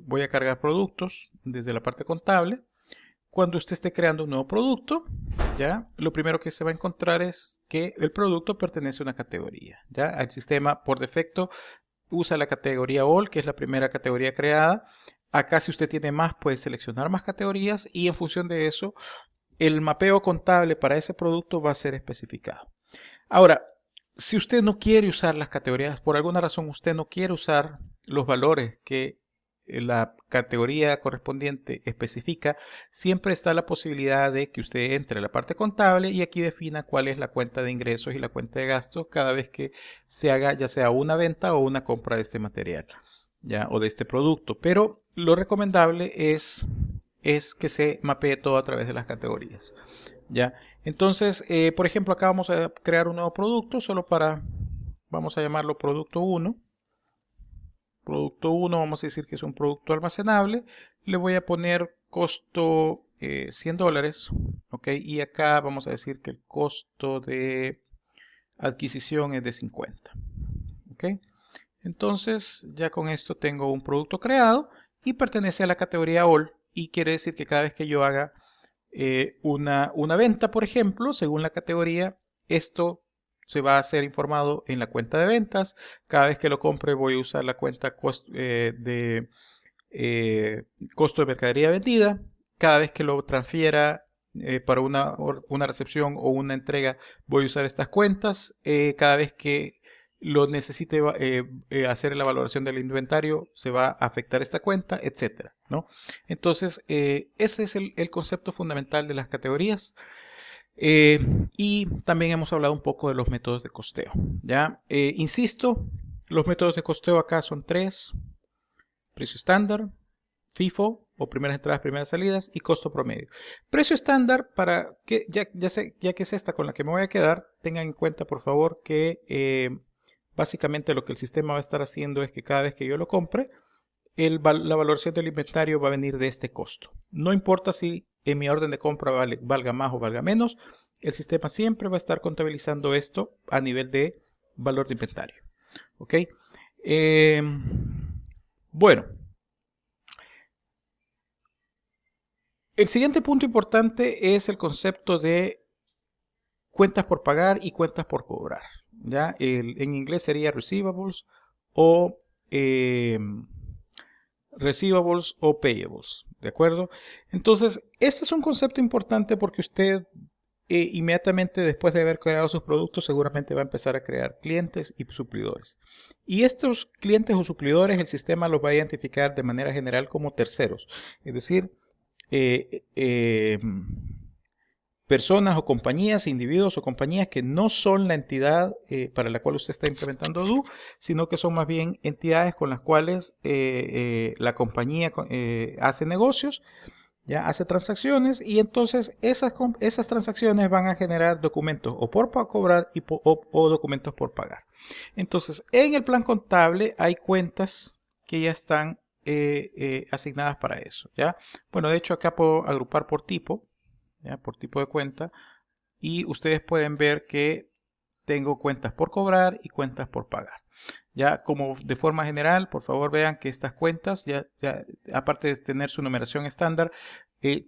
voy a cargar productos desde la parte contable. Cuando usted esté creando un nuevo producto, ¿ya? Lo primero que se va a encontrar es que el producto pertenece a una categoría, ¿ya? El sistema por defecto usa la categoría All, que es la primera categoría creada. Acá si usted tiene más, puede seleccionar más categorías y en función de eso, el mapeo contable para ese producto va a ser especificado. Ahora, si usted no quiere usar las categorías, por alguna razón usted no quiere usar los valores que la categoría correspondiente especifica, siempre está la posibilidad de que usted entre a la parte contable y aquí defina cuál es la cuenta de ingresos y la cuenta de gastos cada vez que se haga ya sea una venta o una compra de este material, ¿ya? O de este producto. Pero lo recomendable es que se mapee todo a través de las categorías, ¿ya? Entonces, por ejemplo, acá vamos a crear un nuevo producto vamos a llamarlo producto 1. Producto 1, vamos a decir que es un producto almacenable. Le voy a poner costo $100, ¿ok? Y acá vamos a decir que el costo de adquisición es de 50, ¿ok? Entonces, ya con esto tengo un producto creado y pertenece a la categoría All y quiere decir que cada vez que yo haga una venta, por ejemplo, según la categoría, esto se va a ser informado en la cuenta de ventas. Cada vez que lo compre voy a usar la cuenta costo de mercadería vendida. Cada vez que lo transfiera para una recepción o una entrega voy a usar estas cuentas. Cada vez que lo necesite hacer la valoración del inventario se va a afectar esta cuenta, etcétera, ¿no? Entonces, ese es el concepto fundamental de las categorías. Y también hemos hablado un poco de los métodos de costeo, ¿ya? Insisto, los métodos de costeo acá son 3: precio estándar, FIFO o primeras entradas, primeras salidas y costo promedio. Precio estándar, para que ya que es esta con la que me voy a quedar, tengan en cuenta por favor que básicamente lo que el sistema va a estar haciendo es que cada vez que yo lo compre, la valoración del inventario va a venir de este costo. No importa si en mi orden de compra valga más o valga menos, el sistema siempre va a estar contabilizando esto a nivel de valor de inventario. ¿Ok? Bueno. El siguiente punto importante es el concepto de cuentas por pagar y cuentas por cobrar, ¿ya? En inglés sería receivables o payables, ¿de acuerdo? Entonces, este es un concepto importante porque usted inmediatamente después de haber creado sus productos seguramente va a empezar a crear clientes y suplidores. Y estos clientes o suplidores el sistema los va a identificar de manera general como terceros, es decir, personas o compañías, individuos o compañías que no son la entidad para la cual usted está implementando Odoo, sino que son más bien entidades con las cuales la compañía hace negocios, ya hace transacciones y entonces esas transacciones van a generar documentos o por cobrar o documentos por pagar. Entonces, en el plan contable hay cuentas que ya están asignadas para eso, ¿ya? Bueno, de hecho acá puedo agrupar por tipo, ¿ya? Por tipo de cuenta, y ustedes pueden ver que tengo cuentas por cobrar y cuentas por pagar. Ya como de forma general, por favor vean que estas cuentas, ya aparte de tener su numeración estándar,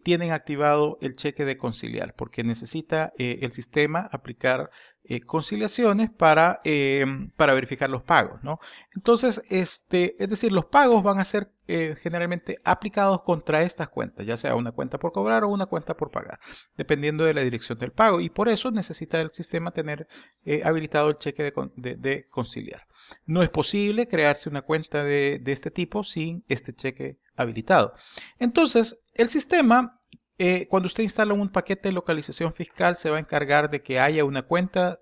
tienen activado el cheque de conciliar, porque necesita el sistema aplicar conciliaciones para verificar los pagos, ¿no? Entonces, es decir, los pagos van a ser generalmente aplicados contra estas cuentas, ya sea una cuenta por cobrar o una cuenta por pagar, dependiendo de la dirección del pago, y por eso necesita el sistema tener habilitado el cheque de conciliar. No es posible crearse una cuenta de este tipo sin este cheque habilitado. Entonces, el sistema, cuando usted instala un paquete de localización fiscal, se va a encargar de que haya una cuenta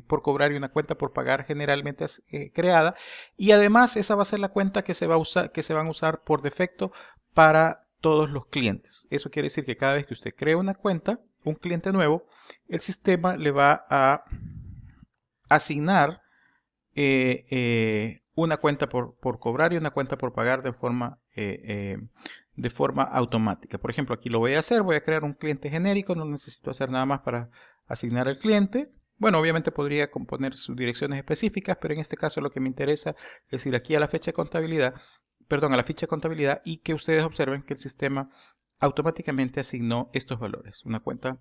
por cobrar y una cuenta por pagar generalmente creada, y además esa va a ser la cuenta que se van a usar por defecto para todos los clientes. Eso quiere decir que cada vez que usted crea una cuenta, un cliente nuevo, el sistema le va a asignar una cuenta por cobrar y una cuenta por pagar de forma automática. Por ejemplo, aquí lo voy a hacer, voy a crear un cliente genérico, no necesito hacer nada más para asignar al cliente. Bueno, obviamente podría componer sus direcciones específicas, pero en este caso lo que me interesa es ir aquí a la fecha de contabilidad, perdón, a la ficha de contabilidad, y que ustedes observen que el sistema automáticamente asignó estos valores, una cuenta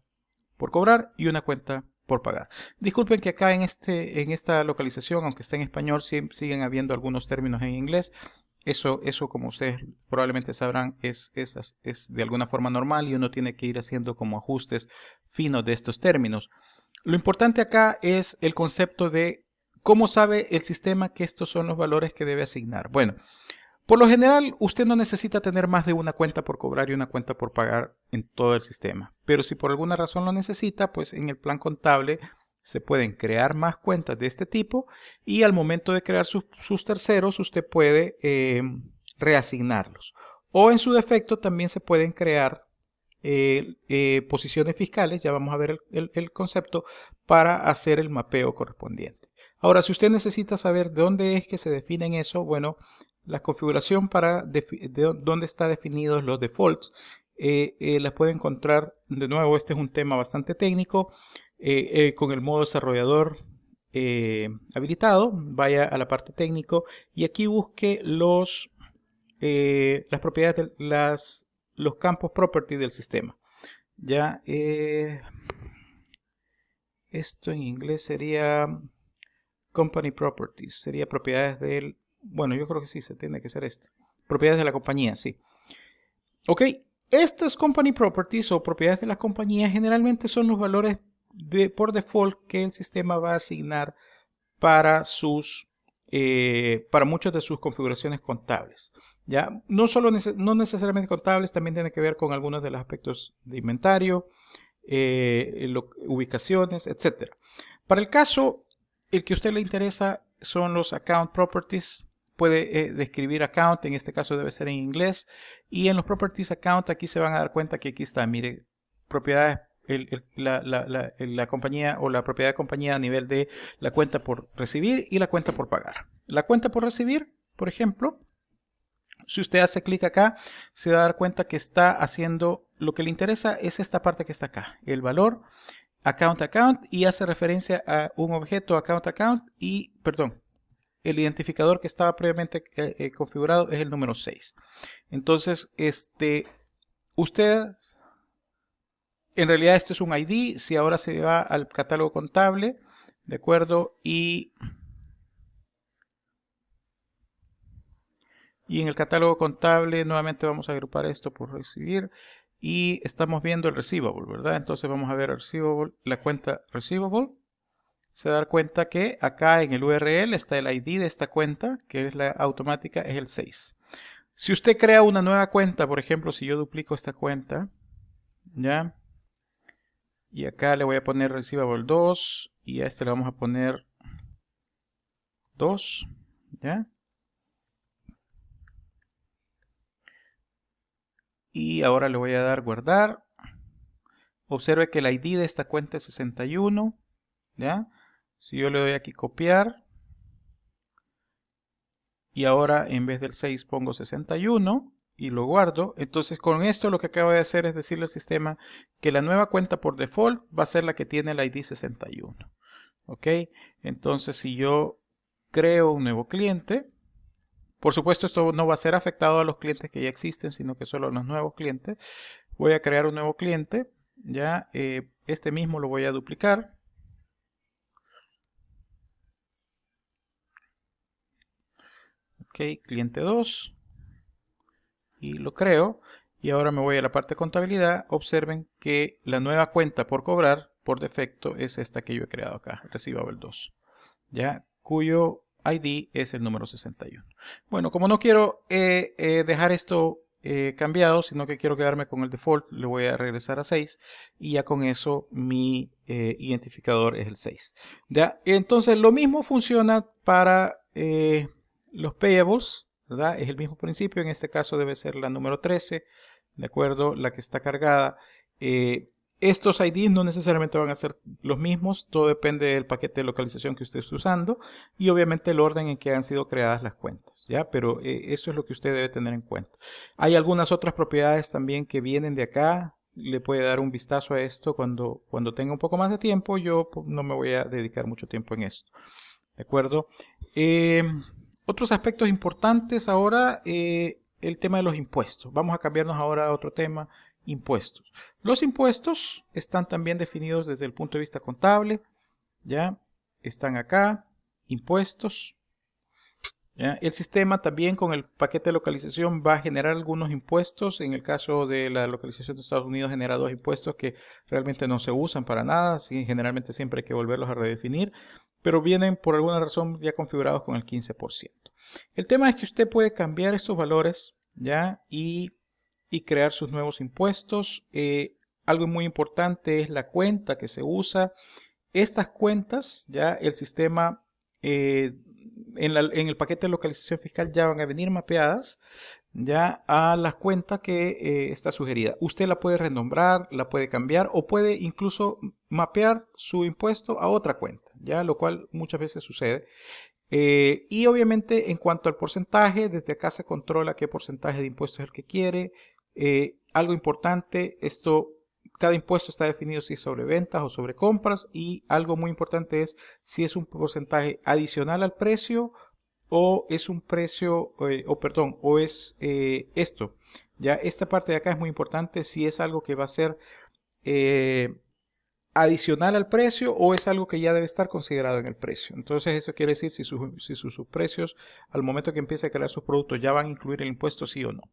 por cobrar y una cuenta por pagar. Disculpen que acá en esta localización, aunque está en español, siguen habiendo algunos términos en inglés. Eso como ustedes probablemente sabrán, es de alguna forma normal y uno tiene que ir haciendo como ajustes finos de estos términos. Lo importante acá es el concepto de cómo sabe el sistema que estos son los valores que debe asignar. Bueno, por lo general, usted no necesita tener más de una cuenta por cobrar y una cuenta por pagar en todo el sistema. Pero si por alguna razón lo necesita, pues en el plan contable se pueden crear más cuentas de este tipo y al momento de crear sus terceros, usted puede reasignarlos. O en su defecto también se pueden crear posiciones fiscales, ya vamos a ver el concepto, para hacer el mapeo correspondiente. Ahora, si usted necesita saber de dónde es que se definen eso, bueno, la configuración de dónde están definidos los defaults las puede encontrar, de nuevo, este es un tema bastante técnico, con el modo desarrollador habilitado. Vaya a la parte técnico y aquí busque las propiedades, los campos property del sistema. Ya, esto en inglés sería company properties, sería propiedades del, bueno, yo creo que sí, se tiene que ser propiedades de la compañía, sí. Ok, estas company properties o propiedades de la compañía generalmente son los valores por default que el sistema va a asignar para muchas de sus configuraciones contables. ¿Ya? No necesariamente contables, también tiene que ver con algunos de los aspectos de inventario, ubicaciones, etc. Para el caso, el que a usted le interesa son los account properties. Puede describir account, en este caso debe ser en inglés. Y en los properties account aquí se van a dar cuenta que aquí está, mire, propiedades, la compañía o la propiedad de compañía a nivel de la cuenta por recibir y la cuenta por pagar. La cuenta por recibir, por ejemplo, si usted hace clic acá, se va a dar cuenta que está haciendo, lo que le interesa es esta parte que está acá, el valor account y hace referencia a un objeto account y, perdón, el identificador que estaba previamente configurado es el número 6. Entonces, usted, en realidad este es un ID. Si ahora se va al catálogo contable, ¿de acuerdo? Y en el catálogo contable nuevamente vamos a agrupar esto por recibir y estamos viendo el receivable, ¿verdad? Entonces vamos a ver el receivable, la cuenta receivable. Se da cuenta que acá en el URL está el ID de esta cuenta, que es la automática, es el 6. Si usted crea una nueva cuenta, por ejemplo, si yo duplico esta cuenta, ¿ya? Y acá le voy a poner receivable 2 y a este le vamos a poner 2, ¿ya? Y ahora le voy a dar guardar. Observe que el ID de esta cuenta es 61, ¿ya? Si yo le doy aquí copiar y ahora en vez del 6 pongo 61 y lo guardo, entonces con esto lo que acabo de hacer es decirle al sistema que la nueva cuenta por default va a ser la que tiene el ID 61. ¿Ok? Entonces si yo creo un nuevo cliente, Por supuesto, esto no va a ser afectado a los clientes que ya existen, sino que solo a los nuevos clientes. Voy a crear un nuevo cliente. Ya, este mismo lo voy a duplicar. Ok, cliente 2. Y lo creo. Y ahora me voy a la parte de contabilidad. Observen que la nueva cuenta por cobrar, por defecto, es esta que yo he creado acá, Receivable 2. Ya, cuyo ID es el número 61. Bueno, como no quiero dejar esto cambiado, sino que quiero quedarme con el default, le voy a regresar a 6 y ya con eso mi identificador es el 6. Ya, entonces lo mismo funciona para los payables, ¿verdad? Es el mismo principio, en este caso debe ser la número 13, ¿de acuerdo? La que está cargada. Estos IDs no necesariamente van a ser los mismos, todo depende del paquete de localización que usted esté usando y obviamente el orden en que han sido creadas las cuentas, ¿ya? Pero eso es lo que usted debe tener en cuenta. Hay algunas otras propiedades también que vienen de acá, le puede dar un vistazo a esto cuando tenga un poco más de tiempo. Yo no me voy a dedicar mucho tiempo en esto, ¿de acuerdo? Otros aspectos importantes ahora, el tema de los impuestos. Vamos a cambiarnos ahora a otro tema. Impuestos. Los impuestos están también definidos desde el punto de vista contable. Ya están acá. Impuestos. ¿Ya? El sistema también con el paquete de localización va a generar algunos impuestos. En el caso de la localización de Estados Unidos genera dos impuestos que realmente no se usan para nada. ¿Sí? Generalmente siempre hay que volverlos a redefinir. Pero vienen por alguna razón ya configurados con el 15%. El tema es que usted puede cambiar estos valores, ¿ya? Y crear sus nuevos impuestos. Algo muy importante es la cuenta que se usa. Estas cuentas, ya el sistema en el paquete de localización fiscal ya van a venir mapeadas ya a la cuenta que está sugerida. Usted la puede renombrar, la puede cambiar o puede incluso mapear su impuesto a otra cuenta, ya lo cual muchas veces sucede. Y obviamente en cuanto al porcentaje, desde acá se controla qué porcentaje de impuesto es el que quiere. Algo importante, cada impuesto está definido si es sobre ventas o sobre compras, y algo muy importante es si es un porcentaje adicional al precio o es un precio, o es esto. Ya esta parte de acá es muy importante, si es algo que va a ser adicional al precio o es algo que ya debe estar considerado en el precio. Entonces eso quiere decir si sus precios al momento que empiece a crear sus productos ya van a incluir el impuesto, sí o no.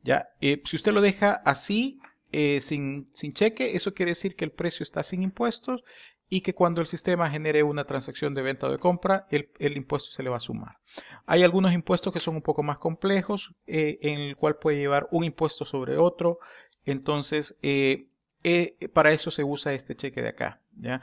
Ya, si usted lo deja así, sin cheque, eso quiere decir que el precio está sin impuestos y que cuando el sistema genere una transacción de venta o de compra, el impuesto se le va a sumar. Hay algunos impuestos que son un poco más complejos, en el cual puede llevar un impuesto sobre otro. Entonces, para eso se usa este cheque de acá, ¿ya?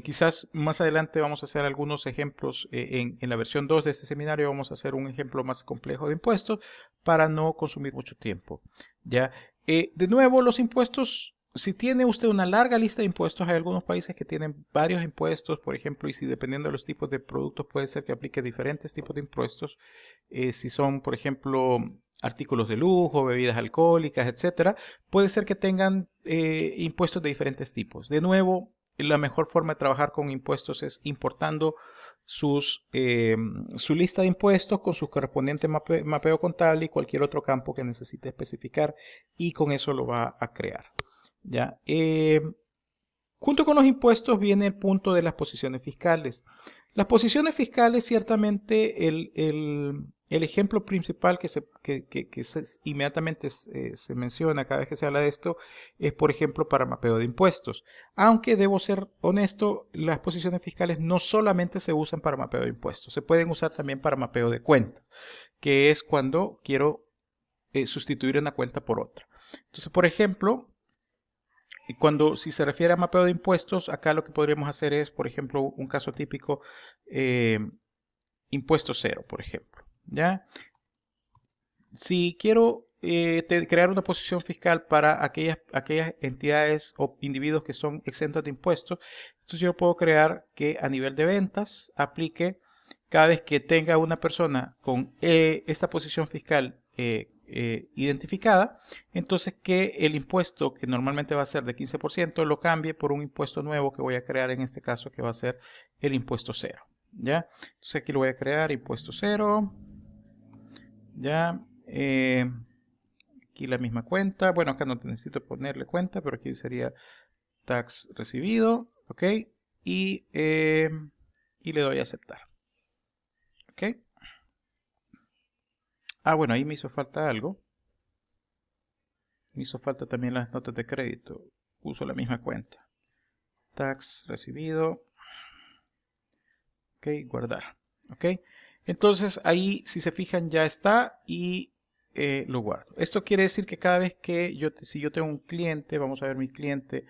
Quizás más adelante vamos a hacer algunos ejemplos en la versión 2 de este seminario. Vamos a hacer un ejemplo más complejo de impuestos para no consumir mucho tiempo, ¿ya? De nuevo, los impuestos, si tiene usted una larga lista de impuestos, hay algunos países que tienen varios impuestos, por ejemplo, y si dependiendo de los tipos de productos puede ser que aplique diferentes tipos de impuestos. Si son, por ejemplo, artículos de lujo, bebidas alcohólicas, etcétera, puede ser que tengan impuestos de diferentes tipos. De nuevo, la mejor forma de trabajar con impuestos es importando su lista de impuestos con su correspondiente mapeo contable y cualquier otro campo que necesite especificar, y con eso lo va a crear. ¿Ya? Junto con los impuestos viene el punto de las posiciones fiscales. Las posiciones fiscales, ciertamente, el ejemplo principal inmediatamente se menciona cada vez que se habla de esto es, por ejemplo, para mapeo de impuestos. Aunque debo ser honesto, las posiciones fiscales no solamente se usan para mapeo de impuestos, se pueden usar también para mapeo de cuentas, que es cuando quiero sustituir una cuenta por otra. Entonces, por ejemplo, si se refiere a mapeo de impuestos, acá lo que podríamos hacer es, por ejemplo, un caso típico, impuesto cero, por ejemplo, ¿ya? Si quiero crear una posición fiscal para aquellas entidades o individuos que son exentos de impuestos, entonces yo puedo crear que a nivel de ventas aplique cada vez que tenga una persona con esta posición fiscal identificada, entonces que el impuesto que normalmente va a ser de 15% lo cambie por un impuesto nuevo que voy a crear en este caso, que va a ser el impuesto cero, ¿ya? Entonces aquí lo voy a crear, impuesto cero. Ya, aquí la misma cuenta. Bueno, acá no necesito ponerle cuenta, pero aquí sería tax recibido. Ok. Y le doy a aceptar. Ok. Ah, bueno, ahí me hizo falta algo. Me hizo falta también las notas de crédito. Uso la misma cuenta. Tax recibido. Ok, guardar. Ok. Entonces ahí, si se fijan, ya está y lo guardo. Esto quiere decir que cada vez que si yo tengo un cliente, vamos a ver mi cliente.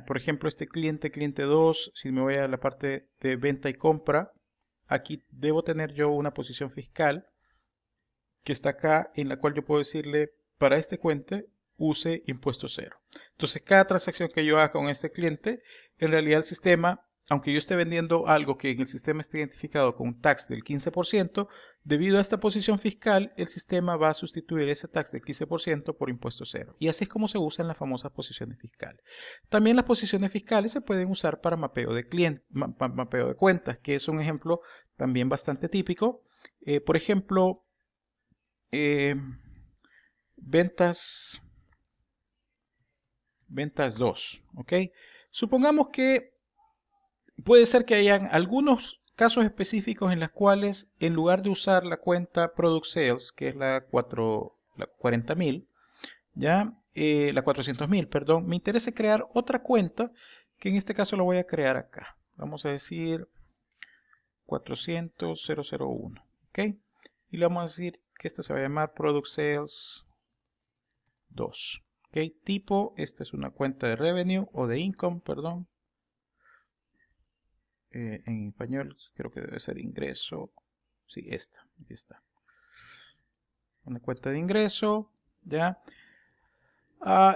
Por ejemplo, este cliente, cliente 2, si me voy a la parte de venta y compra, aquí debo tener yo una posición fiscal que está acá, en la cual yo puedo decirle, para este cliente use impuesto cero. Entonces, cada transacción que yo haga con este cliente, en realidad el sistema, aunque yo esté vendiendo algo que en el sistema esté identificado con un tax del 15%, debido a esta posición fiscal, el sistema va a sustituir ese tax del 15% por impuesto cero. Y así es como se usan las famosas posiciones fiscales. También las posiciones fiscales se pueden usar para mapeo de mapeo de cuentas, que es un ejemplo también bastante típico. Por ejemplo, ventas 2, ¿ok? Supongamos que puede ser que hayan algunos casos específicos en los cuales, en lugar de usar la cuenta Product Sales, que es la 40.000, ya, la 400.000, perdón, me interesa crear otra cuenta, que en este caso la voy a crear acá. Vamos a decir 400.001, ¿ok? Y le vamos a decir que esta se va a llamar Product Sales 2. ¿Ok? Tipo, esta es una cuenta de revenue o de income, perdón. En español creo que debe ser ingreso. Sí, esta, aquí está. Una cuenta de ingreso, ya.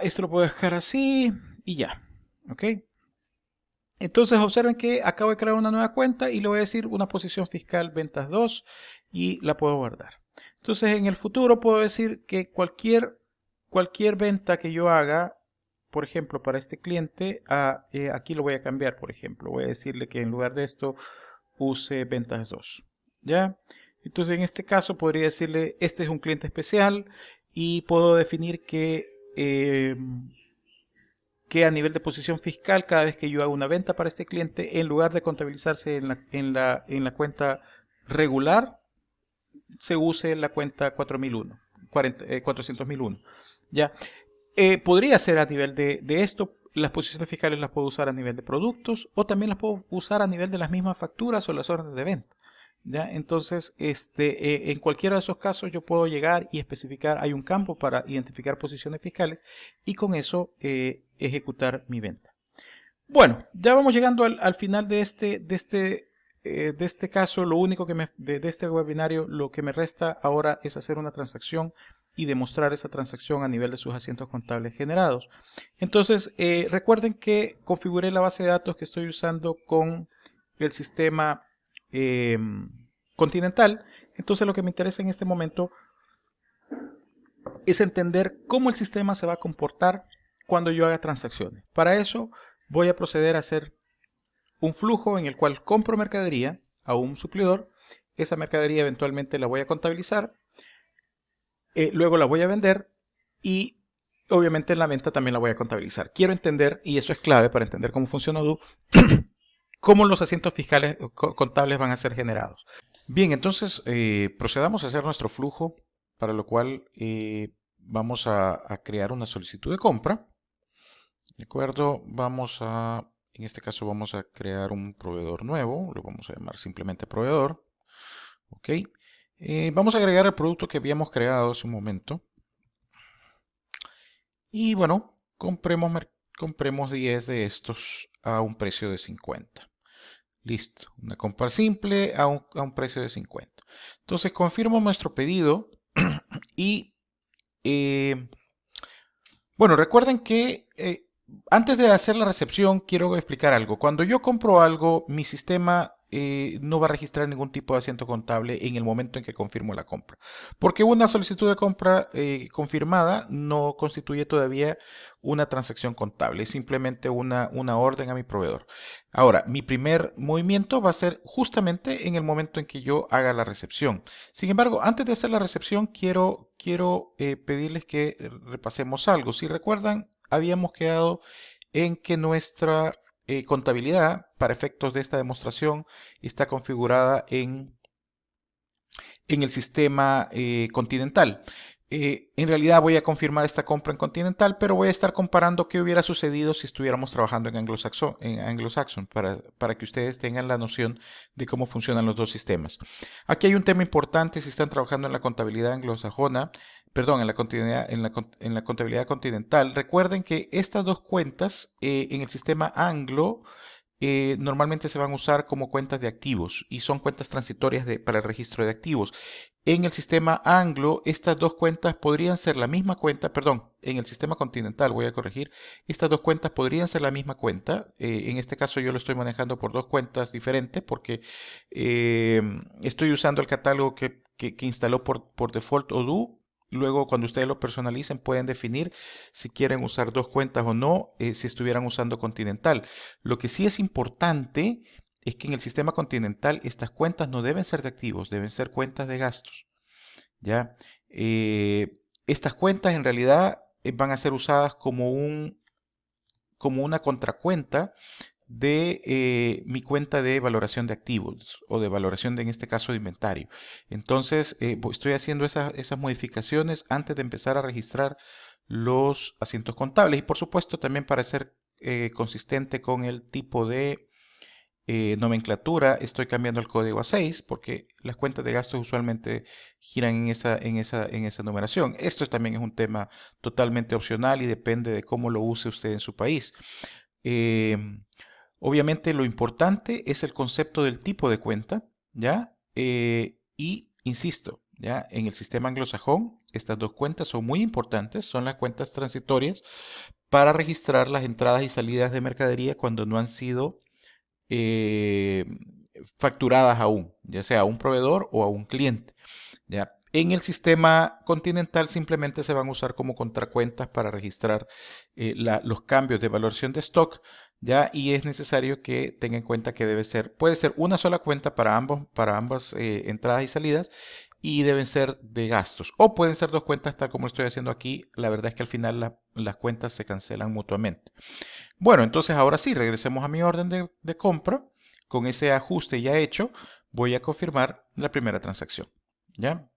Esto lo puedo dejar así y ya. ¿Ok? Entonces observen que acabo de crear una nueva cuenta y le voy a decir una posición fiscal ventas 2 y la puedo guardar. Entonces en el futuro puedo decir que cualquier venta que yo haga, por ejemplo para este cliente, aquí lo voy a cambiar, por ejemplo. Voy a decirle que en lugar de esto use ventas 2. ¿Ya? Entonces en este caso podría decirle este es un cliente especial y puedo definir que a nivel de posición fiscal, cada vez que yo hago una venta para este cliente, en lugar de contabilizarse en la cuenta regular, se use la cuenta 4001, 400.001. ¿Ya? Podría ser a nivel de esto, las posiciones fiscales las puedo usar a nivel de productos o también las puedo usar a nivel de las mismas facturas o las órdenes de venta. ¿Ya? Entonces, en cualquiera de esos casos yo puedo llegar y especificar, hay un campo para identificar posiciones fiscales y con eso ejecutar mi venta. Bueno, ya vamos llegando al final de este caso. Lo único de este webinario, lo que me resta ahora es hacer una transacción y demostrar esa transacción a nivel de sus asientos contables generados. Entonces, recuerden que configuré la base de datos que estoy usando con el sistema Continental. Entonces, lo que me interesa en este momento es entender cómo el sistema se va a comportar cuando yo haga transacciones. Para eso voy a proceder a hacer un flujo en el cual compro mercadería a un suplidor. Esa mercadería eventualmente la voy a contabilizar, luego la voy a vender y obviamente en la venta también la voy a contabilizar. Quiero entender, y eso es clave para entender cómo funciona Odoo, cómo los asientos fiscales contables van a ser generados. Bien, entonces procedamos a hacer nuestro flujo, para lo cual vamos a crear una solicitud de compra. ¿De acuerdo? En este caso vamos a crear un proveedor nuevo, lo vamos a llamar simplemente proveedor. Ok. Vamos a agregar el producto que habíamos creado hace un momento. Y bueno, compremos 10 de estos a un precio de 50. Listo, una compra simple a un precio de 50. Entonces confirmo nuestro pedido y bueno, recuerden que antes de hacer la recepción quiero explicar algo. Cuando yo compro algo, mi sistema no va a registrar ningún tipo de asiento contable en el momento en que confirmo la compra. Porque una solicitud de compra confirmada no constituye todavía una transacción contable, es simplemente una orden a mi proveedor. Ahora, mi primer movimiento va a ser justamente en el momento en que yo haga la recepción. Sin embargo, antes de hacer la recepción, quiero pedirles que repasemos algo. Si recuerdan, habíamos quedado en que nuestra contabilidad, para efectos de esta demostración, está configurada en el sistema Continental. En realidad voy a confirmar esta compra en Continental, pero voy a estar comparando qué hubiera sucedido si estuviéramos trabajando en Anglo-Saxon para que ustedes tengan la noción de cómo funcionan los dos sistemas. Aquí hay un tema importante si están trabajando en la contabilidad anglosajona, perdón, en la contabilidad continental. Recuerden que estas dos cuentas en el sistema Anglo normalmente se van a usar como cuentas de activos y son cuentas transitorias para el registro de activos. En el sistema Anglo, estas dos cuentas podrían ser la misma cuenta, perdón, en el sistema continental, voy a corregir, estas dos cuentas podrían ser la misma cuenta. En este caso yo lo estoy manejando por dos cuentas diferentes porque estoy usando el catálogo que instaló por default Odoo. Luego, cuando ustedes lo personalicen, pueden definir si quieren usar dos cuentas o no, si estuvieran usando Continental. Lo que sí es importante es que en el sistema Continental estas cuentas no deben ser de activos, deben ser cuentas de gastos. ¿Ya? Estas cuentas en realidad van a ser usadas como una contracuenta de mi cuenta de valoración de activos o de valoración en este caso de inventario. Entonces estoy haciendo esas modificaciones antes de empezar a registrar los asientos contables y por supuesto también para ser consistente con el tipo de nomenclatura estoy cambiando el código a 6 porque las cuentas de gastos usualmente giran en esa numeración. Esto también es un tema totalmente opcional y depende de cómo lo use usted en su país. Em, Obviamente lo importante es el concepto del tipo de cuenta, ¿ya? Y insisto, ¿ya? En el sistema anglosajón, estas dos cuentas son muy importantes, son las cuentas transitorias para registrar las entradas y salidas de mercadería cuando no han sido eh, facturadas aún, ya sea a un proveedor o a un cliente, ¿ya? En el sistema continental simplemente se van a usar como contracuentas para registrar los cambios de valoración de stock, ¿ya? Y es necesario que tenga en cuenta que puede ser una sola cuenta para ambas entradas y salidas y deben ser de gastos. O pueden ser dos cuentas tal como lo estoy haciendo aquí. La verdad es que al final las cuentas se cancelan mutuamente. Bueno, entonces ahora sí, regresemos a mi orden de compra. Con ese ajuste ya hecho, voy a confirmar la primera transacción, ¿ya?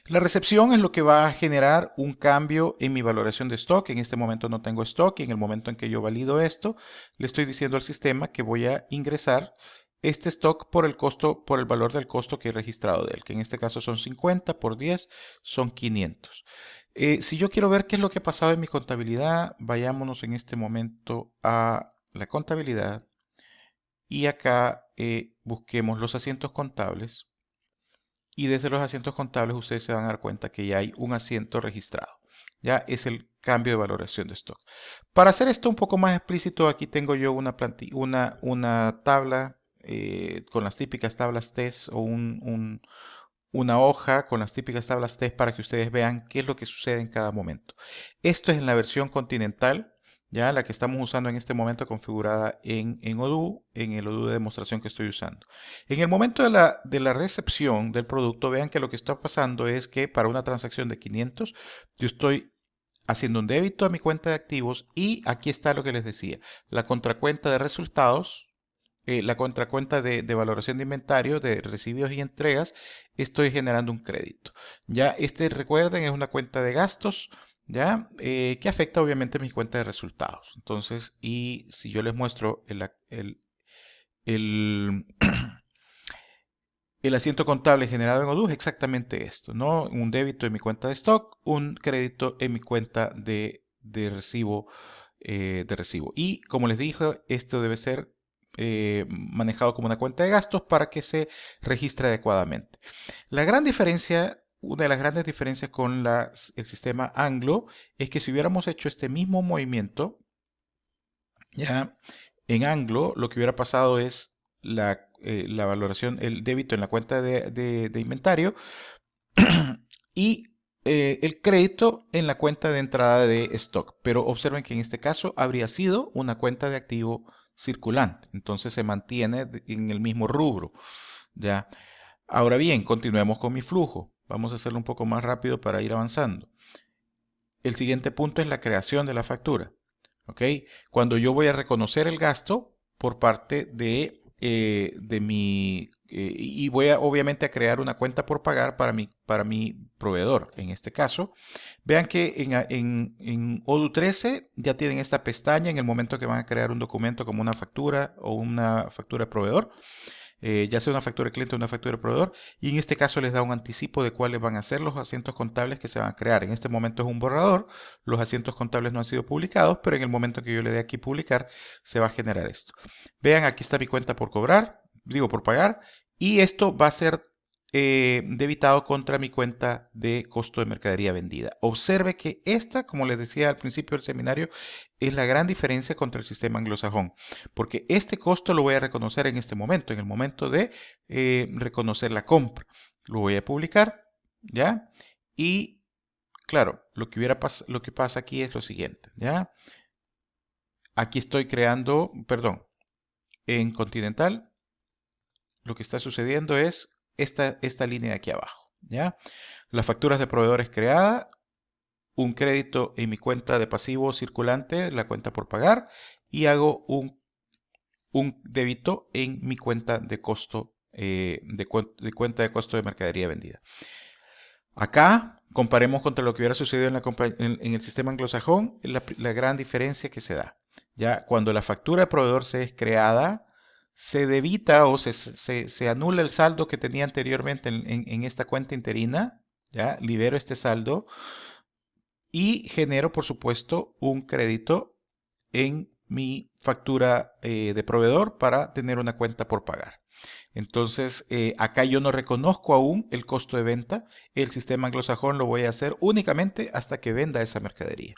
La recepción es lo que va a generar un cambio en mi valoración de stock. En este momento no tengo stock y en el momento en que yo valido esto, le estoy diciendo al sistema que voy a ingresar este stock por el costo, por el valor del costo que he registrado de él, que en este caso son 50 por 10, son 500. Si yo quiero ver qué es lo que ha pasado en mi contabilidad, vayámonos en este momento a la contabilidad y acá busquemos los asientos contables. Y desde los asientos contables ustedes se van a dar cuenta que ya hay un asiento registrado. Ya es el cambio de valoración de stock. Para hacer esto un poco más explícito, aquí tengo yo una tabla con las típicas tablas test o una hoja con las típicas tablas test para que ustedes vean qué es lo que sucede en cada momento. Esto es en la versión continental, ya la que estamos usando en este momento configurada en Odoo, en el Odoo de demostración que estoy usando. En el momento de la recepción del producto, vean que lo que está pasando es que para una transacción de 500, yo estoy haciendo un débito a mi cuenta de activos y aquí está lo que les decía, la contracuenta de resultados, la contracuenta de valoración de inventario, de recibidos y entregas, estoy generando un crédito. Ya, recuerden, es una cuenta de gastos, ya, que afecta obviamente mi cuenta de resultados. Entonces, y si yo les muestro el, el asiento contable generado en Odoo, es exactamente esto, ¿no? Un débito en mi cuenta de stock, un crédito en mi cuenta de recibo. Y como les dije, esto debe ser manejado como una cuenta de gastos para que se registre adecuadamente. La gran diferencia, una de las grandes diferencias con el sistema Anglo es que si hubiéramos hecho este mismo movimiento, ya en Anglo lo que hubiera pasado es la valoración, el débito en la cuenta de inventario y el crédito en la cuenta de entrada de stock. Pero observen que en este caso habría sido una cuenta de activo circulante. Entonces se mantiene en el mismo rubro. ¿Ya? Ahora bien, continuemos con mi flujo. Vamos a hacerlo un poco más rápido para ir avanzando. El siguiente punto es la creación de la factura. ¿Ok? Cuando yo voy a reconocer el gasto por parte de mi... y voy obviamente a crear una cuenta por pagar para mi proveedor. En este caso, vean que en Odoo 13 ya tienen esta pestaña en el momento que van a crear un documento como una factura o una factura de proveedor. Ya sea una factura de cliente o una factura de proveedor, y en este caso les da un anticipo de cuáles van a ser los asientos contables que se van a crear. En este momento es un borrador, los asientos contables no han sido publicados, pero en el momento que yo le dé aquí publicar, se va a generar esto. Vean, aquí está mi cuenta por cobrar, digo por pagar, y esto va a ser debitado contra mi cuenta de costo de mercadería vendida. Observe que esta, como les decía al principio del seminario, es la gran diferencia contra el sistema anglosajón, porque este costo lo voy a reconocer en este momento, en el momento de reconocer la compra. Lo voy a publicar, ¿ya? Y claro, lo que pasa aquí es lo siguiente, ¿ya? Aquí estoy creando, perdón, en Continental, lo que está sucediendo es esta línea de aquí abajo, ¿ya? Las facturas de proveedores creadas, un crédito en mi cuenta de pasivo circulante, la cuenta por pagar, y hago un débito en mi cuenta de costo, cuenta de costo de mercadería vendida. Acá, comparemos contra lo que hubiera sucedido en el sistema anglosajón, la gran diferencia que se da. Ya cuando la factura de proveedor se es creada, se debita o se anula el saldo que tenía anteriormente en esta cuenta interina, ya libero este saldo y genero, por supuesto, un crédito en mi factura de proveedor para tener una cuenta por pagar. Entonces, acá yo no reconozco aún el costo de venta. El sistema anglosajón lo voy a hacer únicamente hasta que venda esa mercadería.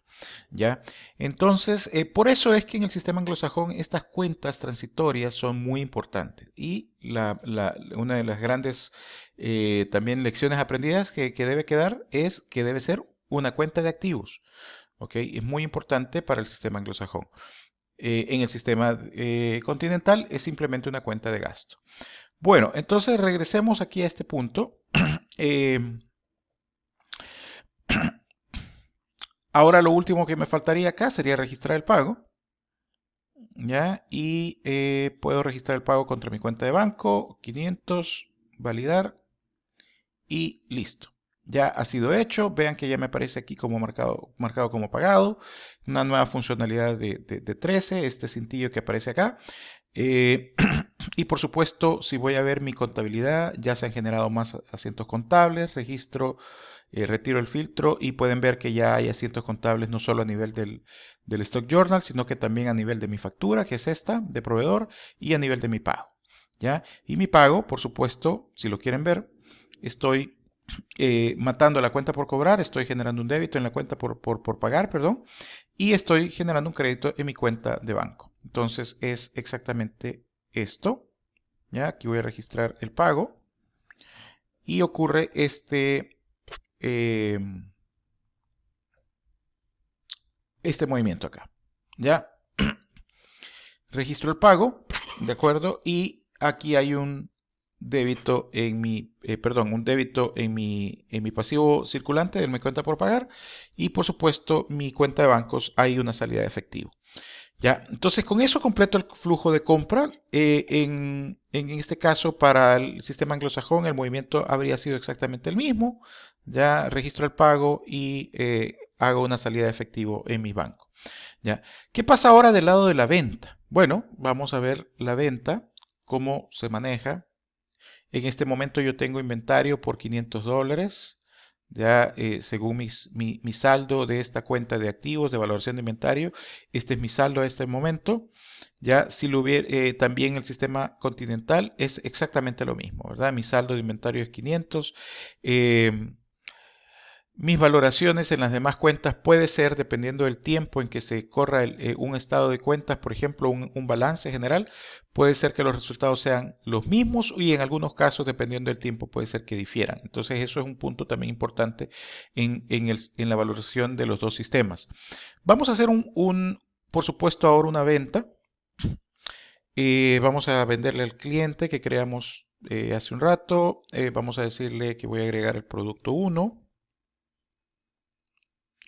¿Ya? Entonces, por eso es que en el sistema anglosajón estas cuentas transitorias son muy importantes. Y una de las grandes también lecciones aprendidas que debe quedar es que debe ser una cuenta de activos. ¿Ok? Es muy importante para el sistema anglosajón. En el sistema continental es simplemente una cuenta de gasto. Bueno, entonces regresemos aquí a este punto. Ahora lo último que me faltaría acá sería registrar el pago. ¿Ya? Y puedo registrar el pago contra mi cuenta de banco, 500, validar y listo. Ya ha sido hecho. Vean que ya me aparece aquí como marcado como pagado. Una nueva funcionalidad de 13, este cintillo que aparece acá. Y por supuesto, si voy a ver mi contabilidad, ya se han generado más asientos contables, registro, retiro el filtro y pueden ver que ya hay asientos contables no solo a nivel del Stock Journal, sino que también a nivel de mi factura, que es esta, de proveedor, y a nivel de mi pago. ¿Ya? Y mi pago, por supuesto, si lo quieren ver, estoy matando la cuenta por cobrar, estoy generando un débito en la cuenta por pagar, perdón, y estoy generando un crédito en mi cuenta de banco. Entonces es exactamente esto. ¿Ya? Aquí voy a registrar el pago y ocurre eh, este movimiento acá. ¿Ya? Registro el pago, ¿de acuerdo? Y aquí hay un débito en mi, un débito en mi pasivo circulante de mi cuenta por pagar y por supuesto mi cuenta de bancos hay una salida de efectivo. Ya, entonces con eso completo el flujo de compra. En este caso, para el sistema anglosajón, el movimiento habría sido exactamente el mismo. Ya registro el pago y hago una salida de efectivo en mi banco. ¿Ya? ¿Qué pasa ahora del lado de la venta? Bueno, vamos a ver la venta, cómo se maneja. En este momento yo tengo inventario por $500. Ya según mi saldo de esta cuenta de activos de valoración de inventario, este es mi saldo a este momento. Ya si lo hubiera, también el sistema continental es exactamente lo mismo, ¿verdad? Mi saldo de inventario es 500. Mis valoraciones en las demás cuentas puede ser, dependiendo del tiempo en que se corra un estado de cuentas, por ejemplo, un balance general, puede ser que los resultados sean los mismos y en algunos casos, dependiendo del tiempo, puede ser que difieran. Entonces, eso es un punto también importante en la valoración de los dos sistemas. Vamos a hacer por supuesto, ahora una venta. Vamos a venderle al cliente que creamos hace un rato. Vamos a decirle que voy a agregar el producto 1.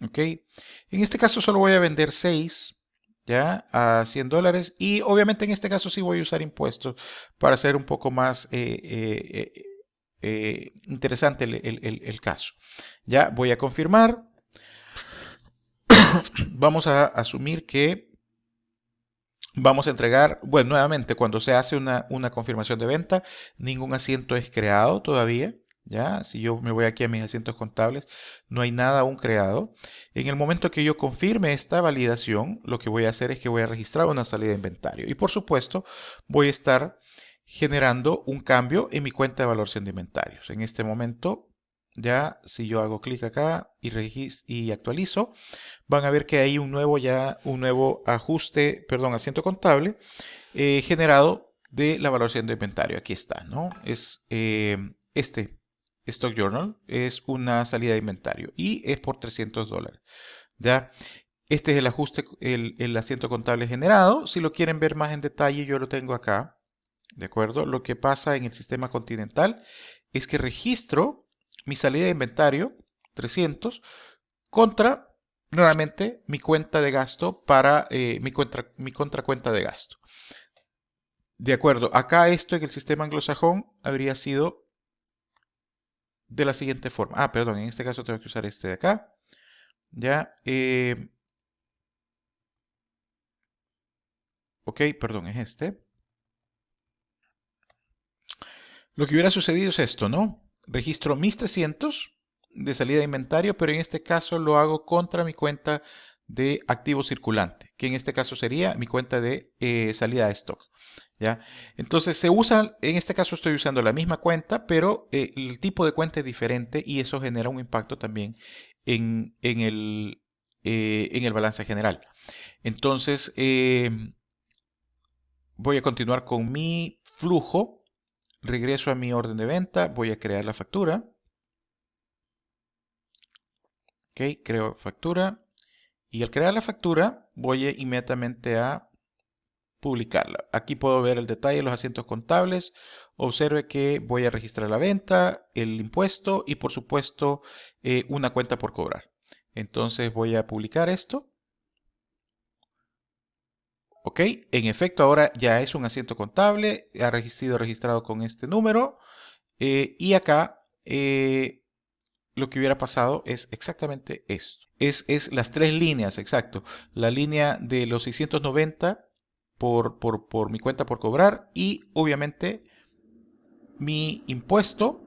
¿Ok? En este caso solo voy a vender 6, ¿ya? A $100 y obviamente en este caso sí voy a usar impuestos para hacer un poco más interesante el caso. Ya voy a confirmar. Vamos a asumir que vamos a entregar, bueno, nuevamente cuando se hace una confirmación de venta, ningún asiento es creado todavía. ¿Ya? Si yo me voy aquí a mis asientos contables, no hay nada aún creado. En el momento que yo confirme esta validación, lo que voy a hacer es que voy a registrar una salida de inventario. Y por supuesto, voy a estar generando un cambio en mi cuenta de valoración de inventarios. En este momento, ya si yo hago clic acá y actualizo, van a ver que hay un nuevo ajuste, perdón, asiento contable generado de la valoración de inventario. Aquí está, ¿no? Es este Stock Journal, es una salida de inventario y es por $300. ¿Ya? Este es el ajuste, el asiento contable generado. Si lo quieren ver más en detalle, yo lo tengo acá. ¿De acuerdo? Lo que pasa en el sistema continental es que registro mi salida de inventario, 300, contra, nuevamente, mi cuenta de gasto para mi contracuenta de gasto. De acuerdo, acá esto en el sistema anglosajón habría sido de la siguiente forma. Ah, perdón, en este caso tengo que usar este de acá. Ya, ok, perdón, es este. Lo que hubiera sucedido es esto, ¿no? Registro mis 300 de salida de inventario, pero en este caso lo hago contra mi cuenta de activo circulante, que en este caso sería mi cuenta de salida de stock. ¿Ya? Entonces se usa, en este caso estoy usando la misma cuenta, pero el tipo de cuenta es diferente y eso genera un impacto también en el balance general. Entonces voy a continuar con mi flujo. Regreso a mi orden de venta, voy a crear la factura. Ok, creo factura. Y al crear la factura, voy inmediatamente a publicarla. Aquí puedo ver el detalle de los asientos contables. Observe que voy a registrar la venta, el impuesto y por supuesto una cuenta por cobrar. Entonces voy a publicar esto. Ok, en efecto ahora ya es un asiento contable, ha sido registrado con este número y acá lo que hubiera pasado es exactamente esto. Es las tres líneas, exacto. La línea de los 690 por mi cuenta por cobrar y obviamente mi impuesto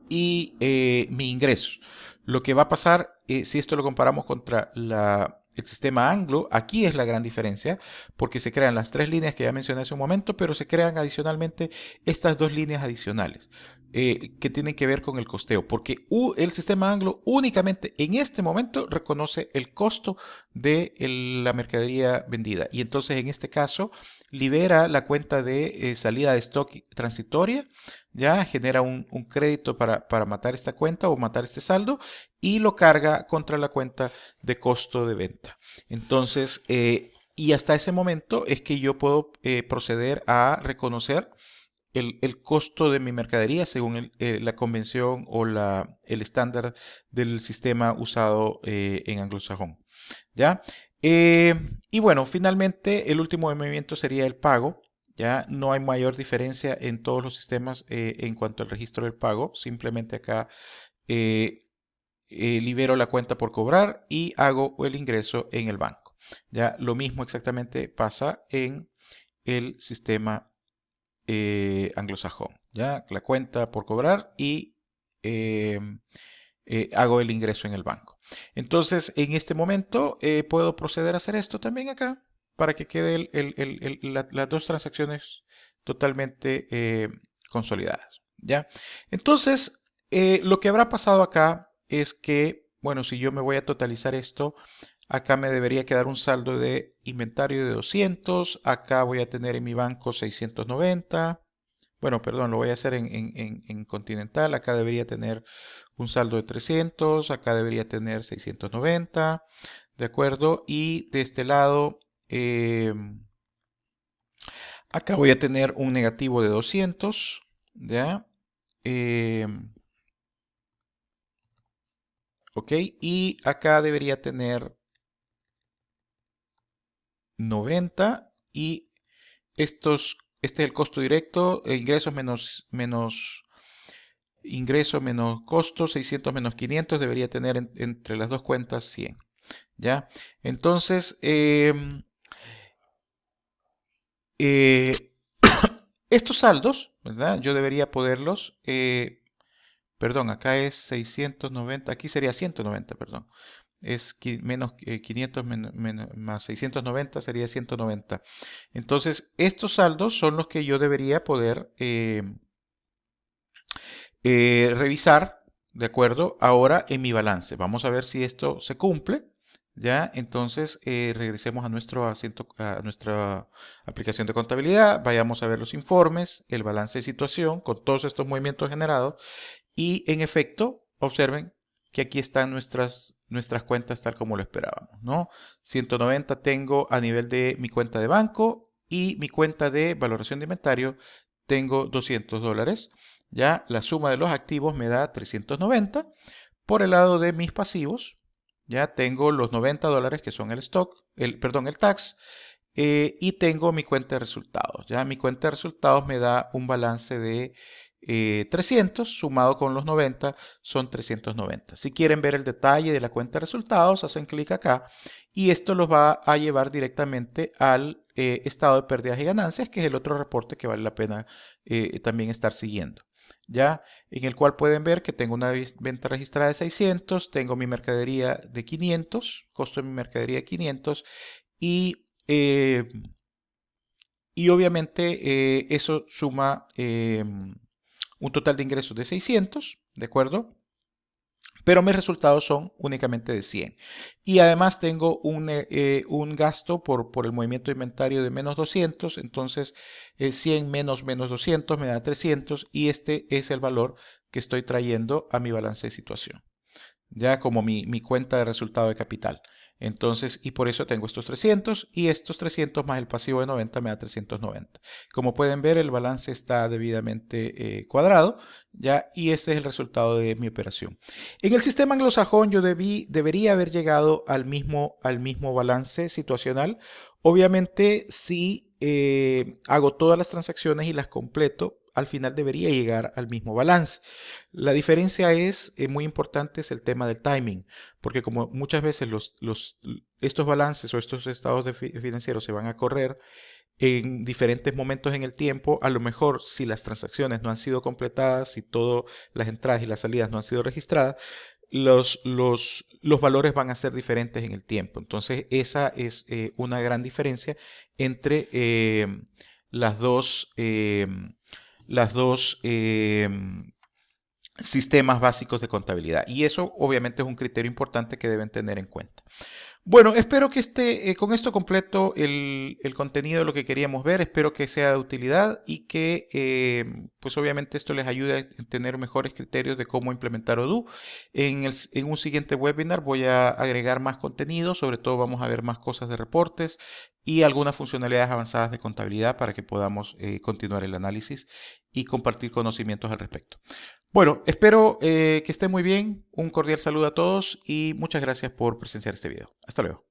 y mi ingreso. Lo que va a pasar, si esto lo comparamos contra el sistema Anglo, aquí es la gran diferencia, porque se crean las tres líneas que ya mencioné hace un momento, pero se crean adicionalmente estas dos líneas adicionales. Que tienen que ver con el costeo, porque el sistema Anglo únicamente en este momento reconoce el costo de la mercadería vendida y entonces en este caso libera la cuenta de salida de stock transitoria, ya genera un crédito para matar esta cuenta o matar este saldo y lo carga contra la cuenta de costo de venta. Entonces, y hasta ese momento es que yo puedo proceder a reconocer el costo de mi mercadería según la convención o el estándar del sistema usado en anglosajón. ¿Ya? Y bueno, finalmente el último movimiento sería el pago. Ya no hay mayor diferencia en todos los sistemas en cuanto al registro del pago. Simplemente acá eh, libero la cuenta por cobrar y hago el ingreso en el banco. Ya lo mismo exactamente pasa en el sistema anglosajón. Ya la cuenta por cobrar y hago el ingreso en el banco. Entonces, en este momento puedo proceder a hacer esto también acá para que quede las dos transacciones totalmente consolidadas. ¿Ya? Entonces, lo que habrá pasado acá es que, bueno, si yo me voy a totalizar esto, acá me debería quedar un saldo de inventario de 200, acá voy a tener en mi banco 690. Bueno, perdón, lo voy a hacer en Continental. Acá debería tener un saldo de 300, acá debería tener 690, ¿de acuerdo? Y de este lado, acá voy a tener un negativo de 200, ¿ya? Ok, y acá debería tener 90 y este es el costo directo, ingresos menos costos, 600 menos 500, debería tener entre las dos cuentas 100, ¿ya? Entonces, eh, estos saldos, ¿verdad? Yo debería poderlos, perdón, acá es 690, aquí sería 190, perdón. Es menos 500 más 690 sería 190. Entonces, estos saldos son los que yo debería poder revisar, ¿de acuerdo? Ahora en mi balance. Vamos a ver si esto se cumple. Ya, entonces regresemos a a nuestra aplicación de contabilidad, vayamos a ver los informes, el balance de situación con todos estos movimientos generados y en efecto, observen que aquí están nuestras cuentas tal como lo esperábamos, ¿no? 190 tengo a nivel de mi cuenta de banco y mi cuenta de valoración de inventario tengo $200. Ya la suma de los activos me da 390. Por el lado de mis pasivos, ya tengo los $90 que son el stock, perdón, el tax, y tengo mi cuenta de resultados. Ya mi cuenta de resultados me da un balance de 300 sumado con los 90 son 390. Si quieren ver el detalle de la cuenta de resultados, hacen clic acá y esto los va a llevar directamente al estado de pérdidas y ganancias, que es el otro reporte que vale la pena también estar siguiendo. Ya, en el cual pueden ver que tengo una venta registrada de 600, tengo mi mercadería de 500, costo de mi mercadería de 500 y obviamente eso suma un total de ingresos de 600, ¿de acuerdo? Pero mis resultados son únicamente de 100. Y además tengo un gasto por el movimiento de inventario de menos 200, entonces 100 menos 200 me da 300 y este es el valor que estoy trayendo a mi balance de situación, ya como mi cuenta de resultado de capital. Entonces, y por eso tengo estos 300 y estos 300 más el pasivo de 90 me da 390. Como pueden ver, el balance está debidamente cuadrado, ya, y ese es el resultado de mi operación. En el sistema anglosajón yo debería haber llegado al mismo balance situacional. Obviamente, si hago todas las transacciones y las completo, al final debería llegar al mismo balance. La diferencia es muy importante, es el tema del timing, porque como muchas veces estos balances o estos estados financieros se van a correr en diferentes momentos en el tiempo, a lo mejor si las transacciones no han sido completadas, si todas las entradas y las salidas no han sido registradas, los valores van a ser diferentes en el tiempo. Entonces esa es una gran diferencia entre las dos, las dos sistemas básicos de contabilidad. Y eso obviamente es un criterio importante que deben tener en cuenta. Bueno, espero que con esto completo el contenido de lo que queríamos ver. Espero que sea de utilidad y que pues obviamente esto les ayude a tener mejores criterios de cómo implementar Odoo. En un siguiente webinar voy a agregar más contenido, sobre todo vamos a ver más cosas de reportes y algunas funcionalidades avanzadas de contabilidad para que podamos continuar el análisis y compartir conocimientos al respecto. Bueno, espero que estén muy bien. Un cordial saludo a todos y muchas gracias por presenciar este video. Hasta luego.